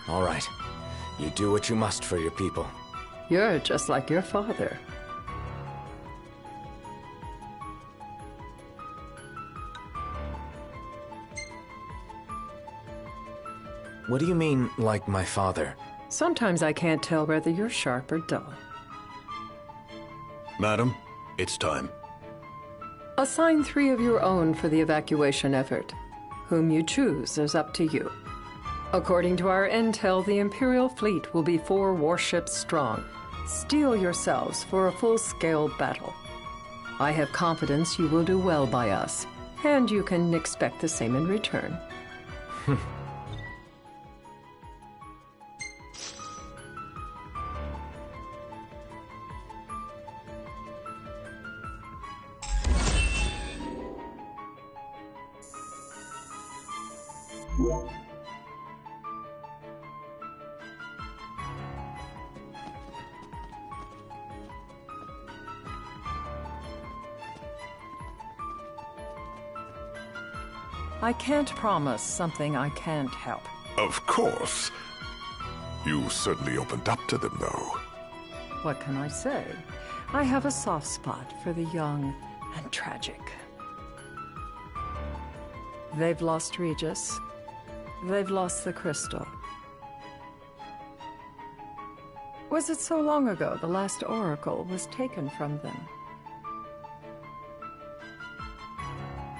All right. You do what you must for your people. You're just like your father. What do you mean, like my father? Sometimes I can't tell whether you're sharp or dull. Madam, it's time. Assign 3 of your own for the evacuation effort. Whom you choose is up to you. According to our intel, the Imperial fleet will be 4 warships strong. Steel yourselves for a full-scale battle. I have confidence you will do well by us, and you can expect the same in return. I can't promise something I can't help. Of course. You certainly opened up to them, though. What can I say? I have a soft spot for the young and tragic. They've lost Regis. They've lost the crystal. Was it so long ago the last oracle was taken from them?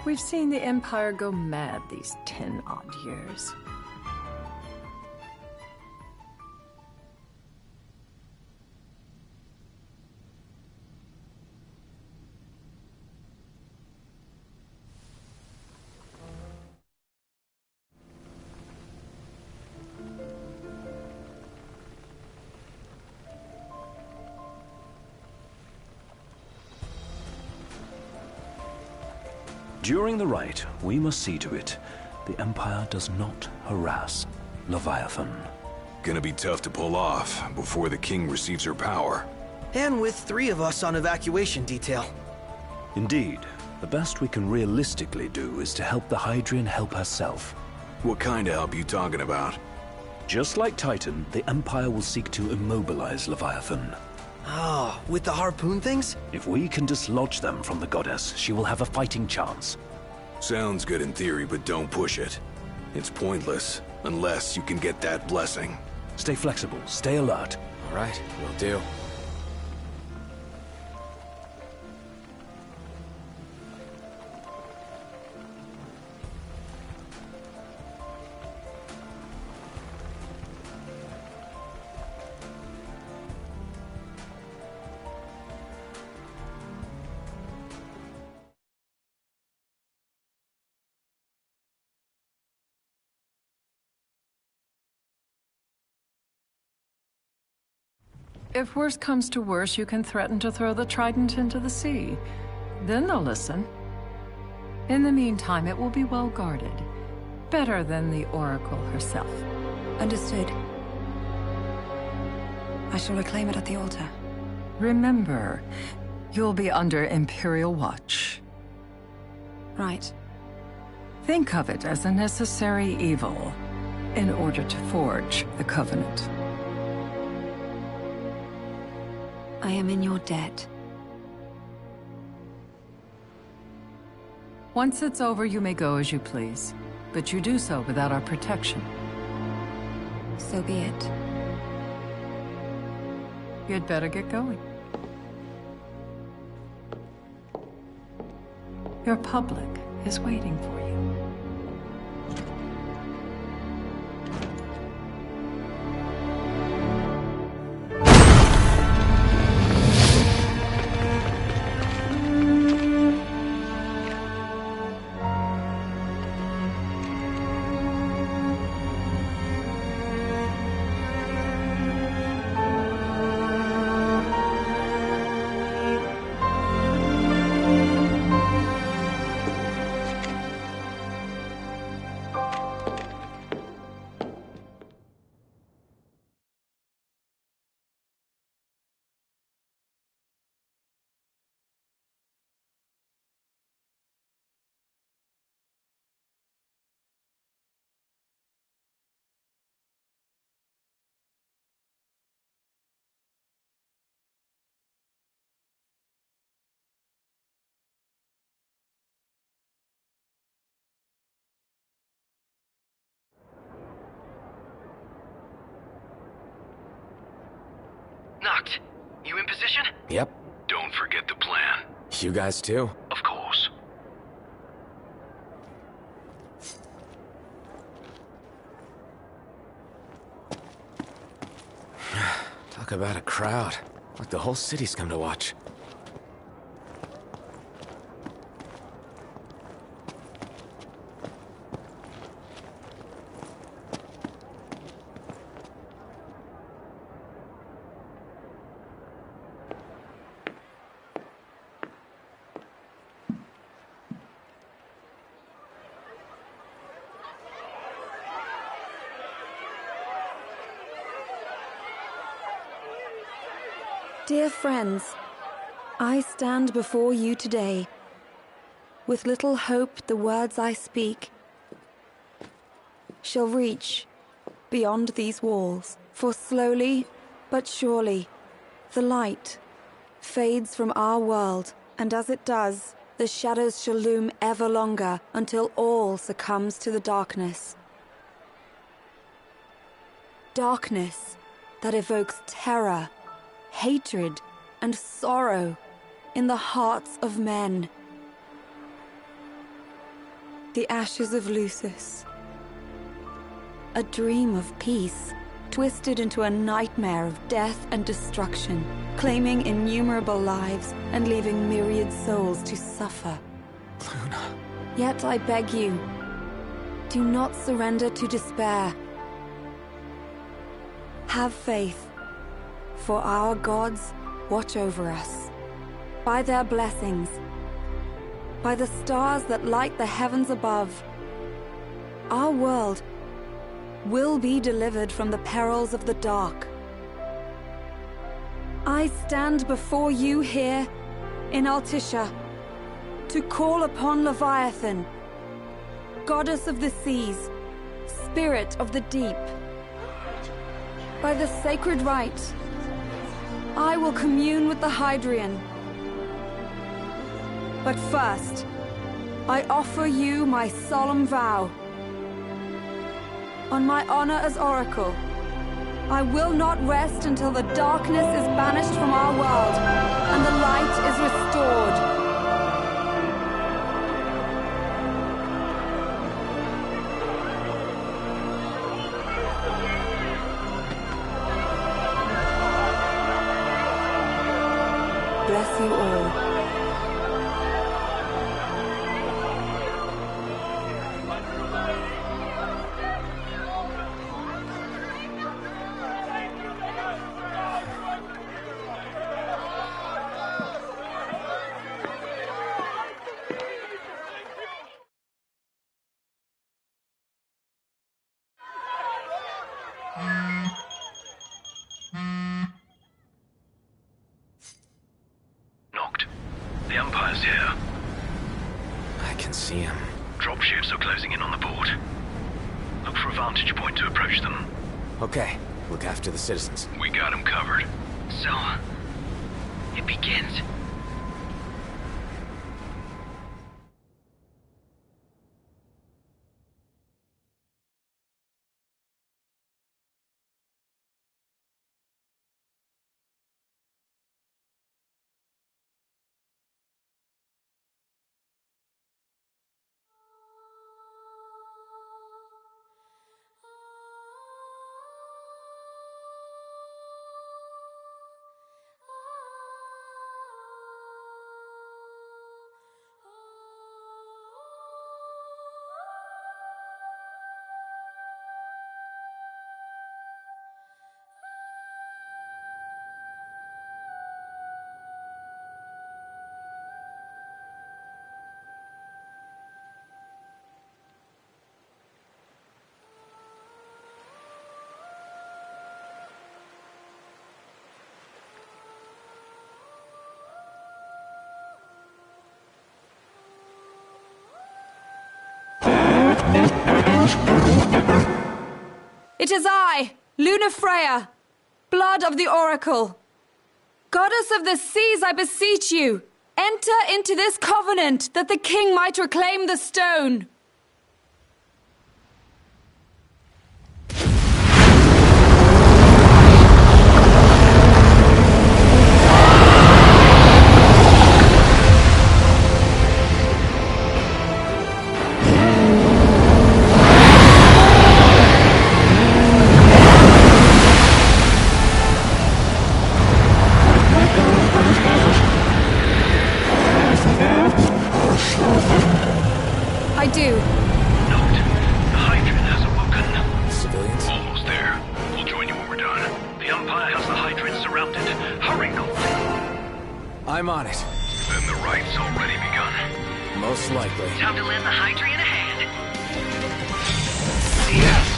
We've seen the Empire go mad these 10-odd years. During the rite, we must see to it the Empire does not harass Leviathan. Gonna be tough to pull off before the king receives her power. And with 3 of us on evacuation detail. Indeed, the best we can realistically do is to help the Hydrian help herself. What kind of help are you talking about? Just like Titan, the Empire will seek to immobilize Leviathan. Oh, with the harpoon things? If we can dislodge them from the goddess, she will have a fighting chance. Sounds good in theory, but don't push it. It's pointless, unless you can get that blessing. Stay flexible, stay alert. All right, will do. If worse comes to worse, you can threaten to throw the trident into the sea. Then they'll listen. In the meantime, it will be well guarded. Better than the Oracle herself. Understood. I shall reclaim it at the altar. Remember, you'll be under Imperial watch. Right. Think of it as a necessary evil in order to forge the Covenant. I am in your debt. Once it's over, you may go as you please. But you do so without our protection. So be it. You'd better get going. Your public is waiting for you. Noct, you in position? Yep. Don't forget the plan. You guys too? Of course. Talk about a crowd. Like the whole city's come to watch. Dear friends, I stand before you today. With little hope the words I speak shall reach beyond these walls. For slowly but surely the light fades from our world, and as it does, the shadows shall loom ever longer until all succumbs to the darkness. Darkness that evokes terror, hatred, and sorrow in the hearts of men. The ashes of Lucis. A dream of peace, twisted into a nightmare of death and destruction, claiming innumerable lives and leaving myriad souls to suffer. Luna. Yet I beg you, do not surrender to despair. Have faith. For our gods watch over us. By their blessings, by the stars that light the heavens above, our world will be delivered from the perils of the dark. I stand before you here in Altissia to call upon Leviathan, goddess of the seas, spirit of the deep. By the sacred rite, I will commune with the Hydrian. But first, I offer you my solemn vow. On my honor as Oracle, I will not rest until the darkness is banished from our world and the light is restored. Bless you all. Noct, the Empire's here. I can see him. Dropships are closing in on the port. Look for a vantage point to approach them. Okay, look after the citizens. We got them covered. So, it begins. It is I, Lunafreya, blood of the Oracle. Goddess of the seas, I beseech you, enter into this covenant that the king might reclaim the stone. I do. Noct, the Hydraean has awoken. Civilians? Almost there. We'll join you when we're done. The Empire has the Hydraean surrounded. Hurry, Noct. I'm on it. Then the right's already begun. Most likely. Time to lend the Hydraean a hand. Yes!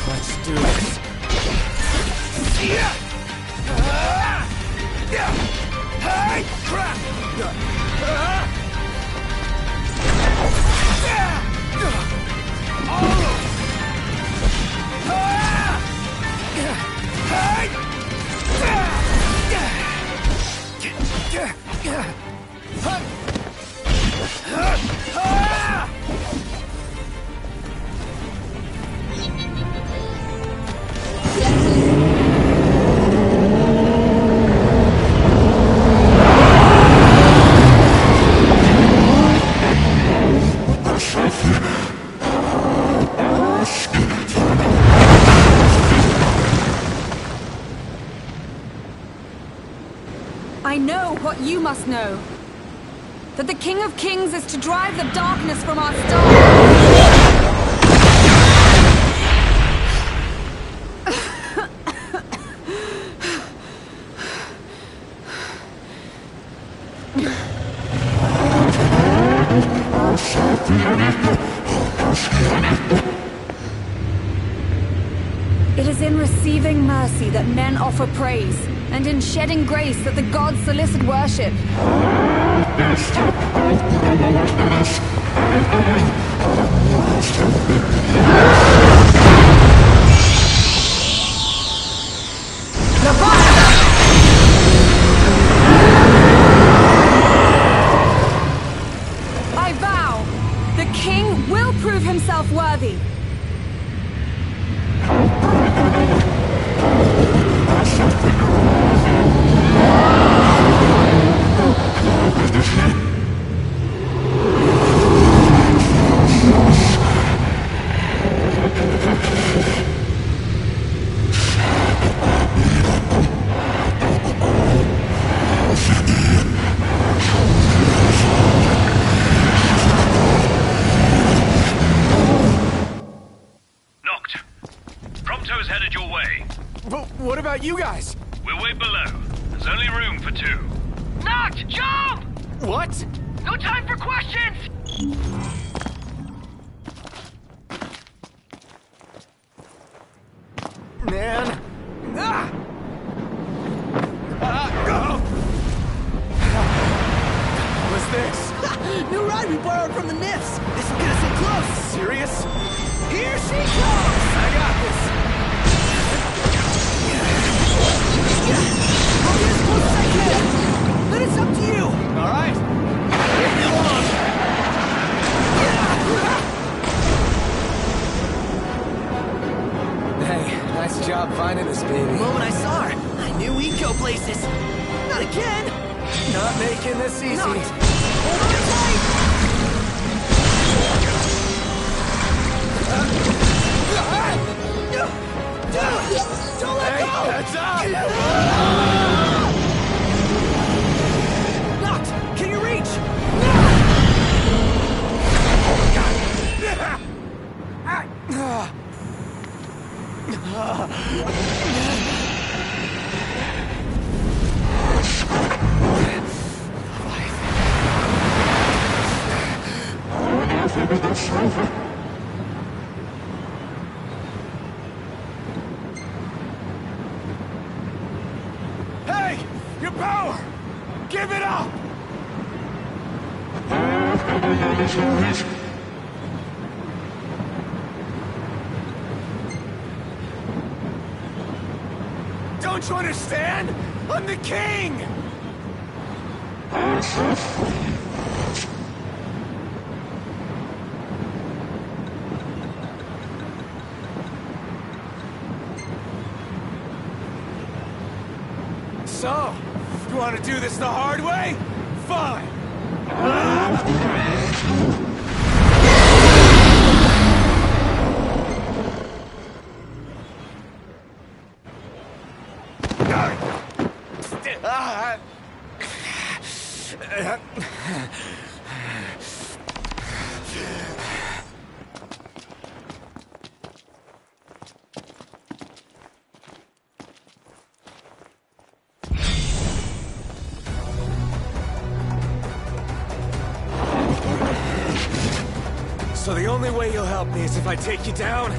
Let's do this. Hey! Crap! I know what you must know. That the King of Kings is to drive the darkness from our It is in receiving mercy that men offer praise, and in shedding grace that the gods solicit worship. I vow, the king will prove himself worthy. Prompto's headed your way. But what about you guys? We'll wait below. There's only room for two. Noct, jump! What? No time for questions! Man. What's this? New ride we borrowed from the Nifs. This will get us in close. Serious? Here she comes! I got this. I'll get as close as I can. Then it's up to you. All right. If you want. Hey, nice job finding this baby. The moment I saw her, I knew we'd go places. Not again. Not making this easy. Hold on tight. Don't let go! Heads up! Noct, can you reach? Hey! Your power! Give it up! Don't you understand? I'm the king! So, you want to do this the hard way? Fine! So the only way you'll help me is if I take you down?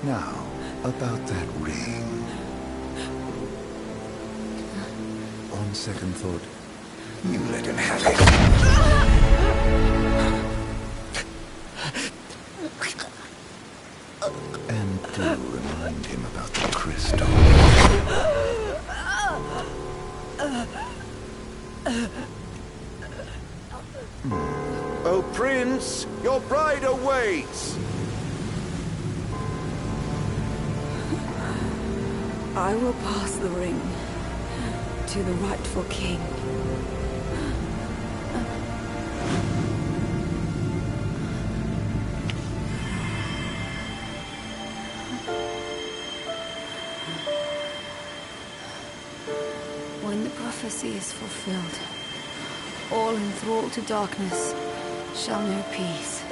Now, about that ring. On second thought, you let him have it. And do remind him about the crystal. Oh, Prince, your bride awaits! I will pass the ring to the rightful king. When the prophecy is fulfilled, all enthralled to darkness shall know peace.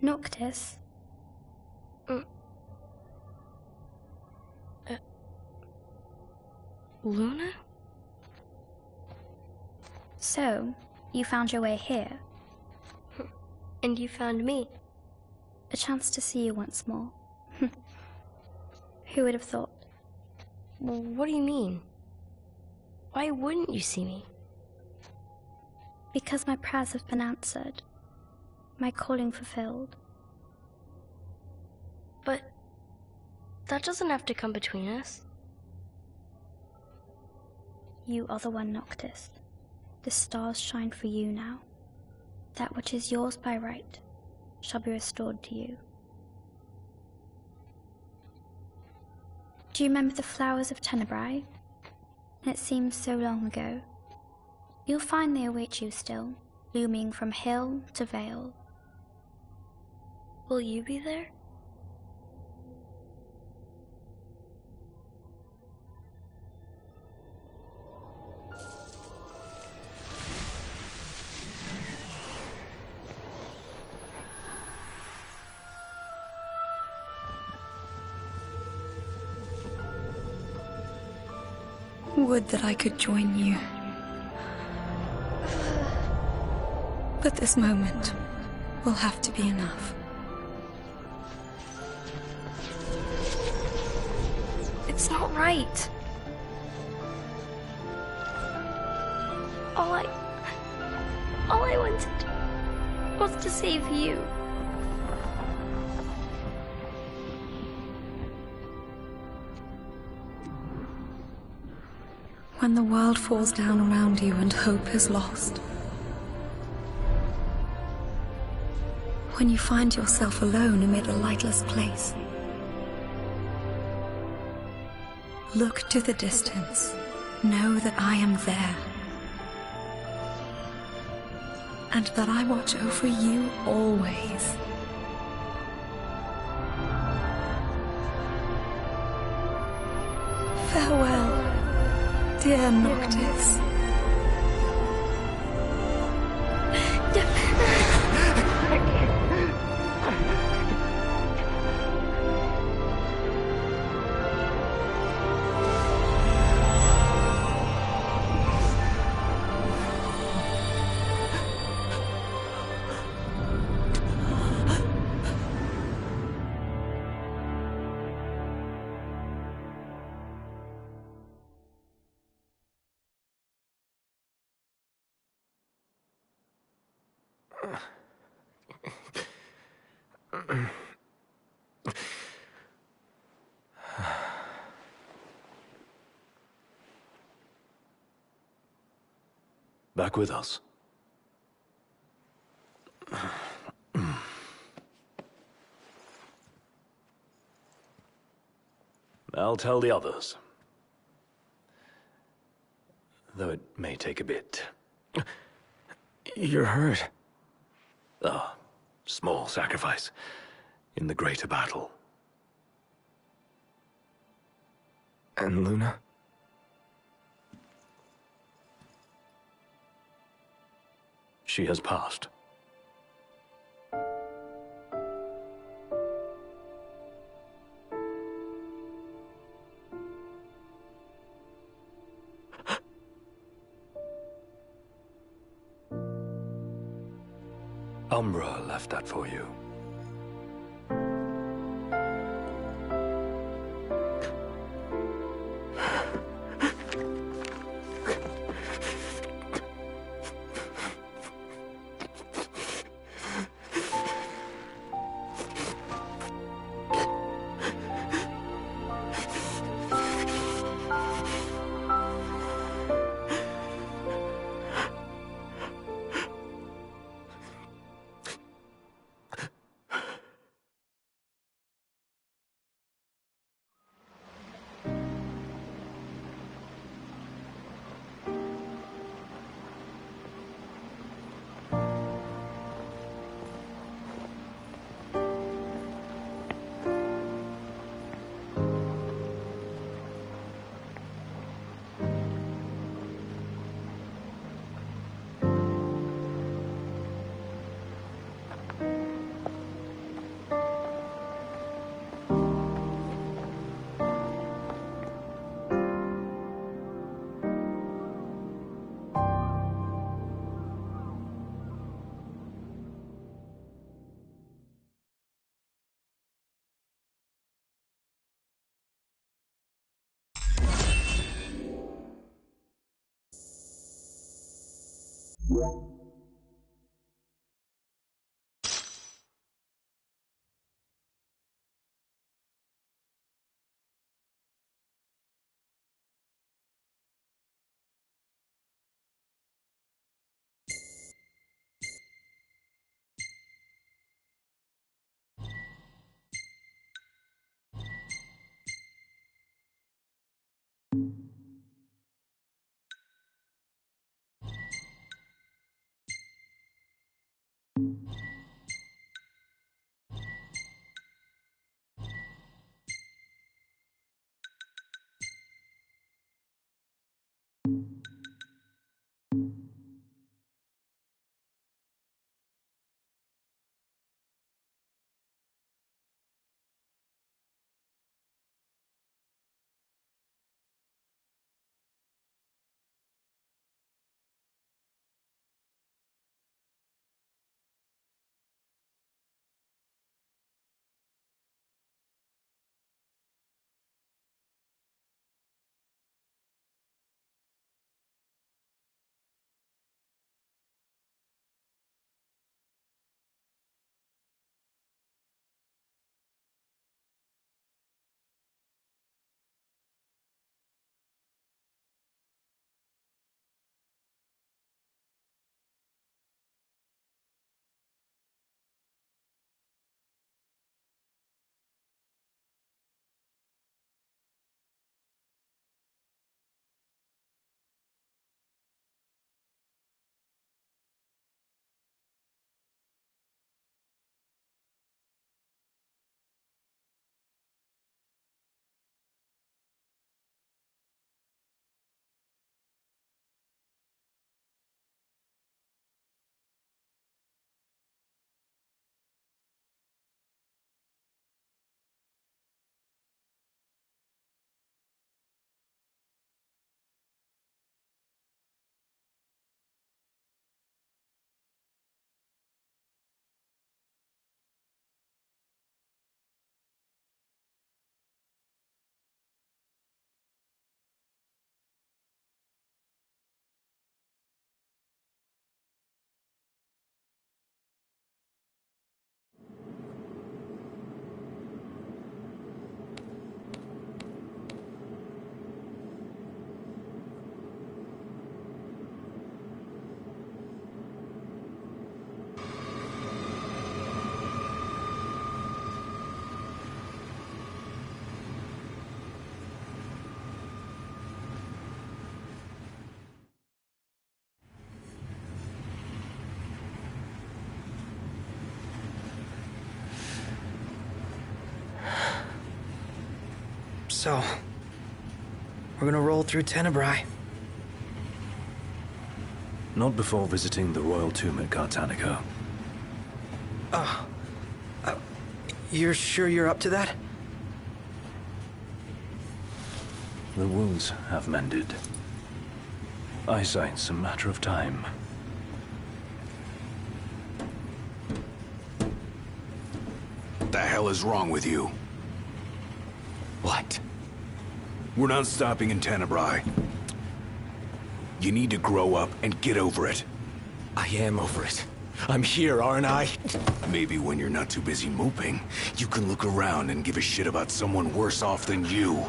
Noctis? Luna? So, you found your way here. And you found me. A chance to see you once more. Who would have thought? Well, what do you mean? Why wouldn't you see me? Because my prayers have been answered. My calling fulfilled. But that doesn't have to come between us. You are the one, Noctis. The stars shine for you now. That which is yours by right shall be restored to you. Do you remember the flowers of Tenebrae? It seems so long ago. You'll find they await you still, blooming from hill to vale. Will you be there? Would that I could join you. But this moment will have to be enough. It's not right. All I wanted was to save you. When the world falls down around you and hope is lost. When you find yourself alone amid a lightless place. Look to the distance. Know that I am there. And that I watch over you always. Farewell, dear Noctis. Back with us. I'll tell the others. Though it may take a bit. You're hurt. A small sacrifice in the greater battle. And Luna? She has passed. Umbra left that for you. So, we're gonna roll through Tenebrae. Not before visiting the royal tomb at Cartanica. You're sure you're up to that? The wounds have mended. Eyesight's a matter of time. What the hell is wrong with you? What? We're not stopping in Tenebrae. You need to grow up and get over it. I am over it. I'm here, aren't I? Maybe when you're not too busy moping, you can look around and give a shit about someone worse off than you.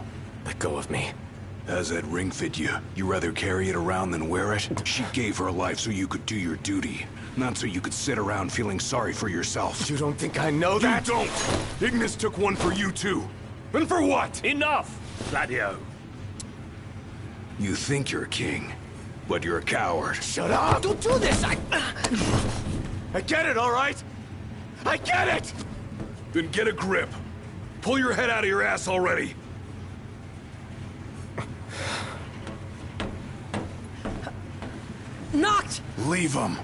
Let go of me. How's that ring fit you? You rather carry it around than wear it? She gave her life so you could do your duty, not so you could sit around feeling sorry for yourself. You don't think I know that? You don't! Ignis took one for you too. And for what? Enough, Gladio. You think you're a king, but you're a coward. Shut up! Don't do this! I get it, all right? I get it! Then get a grip. Pull your head out of your ass already. Noct! Leave him.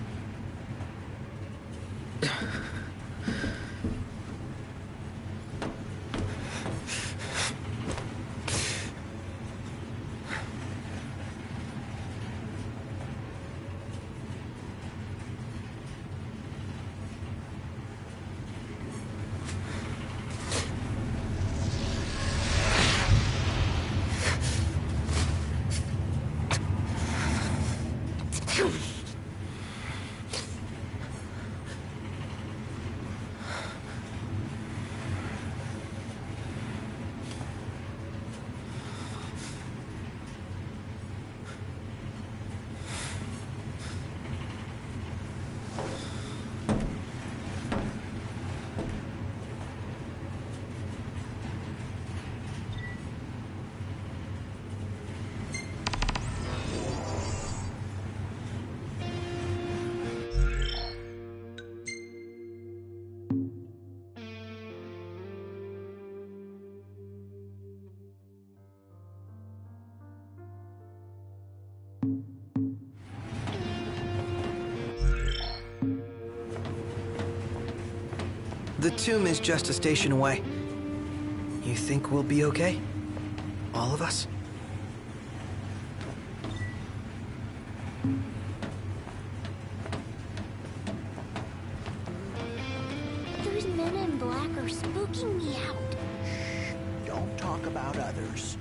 The tomb is just a station away. You think we'll be okay? All of us? Those men in black are spooking me out. Don't talk about others.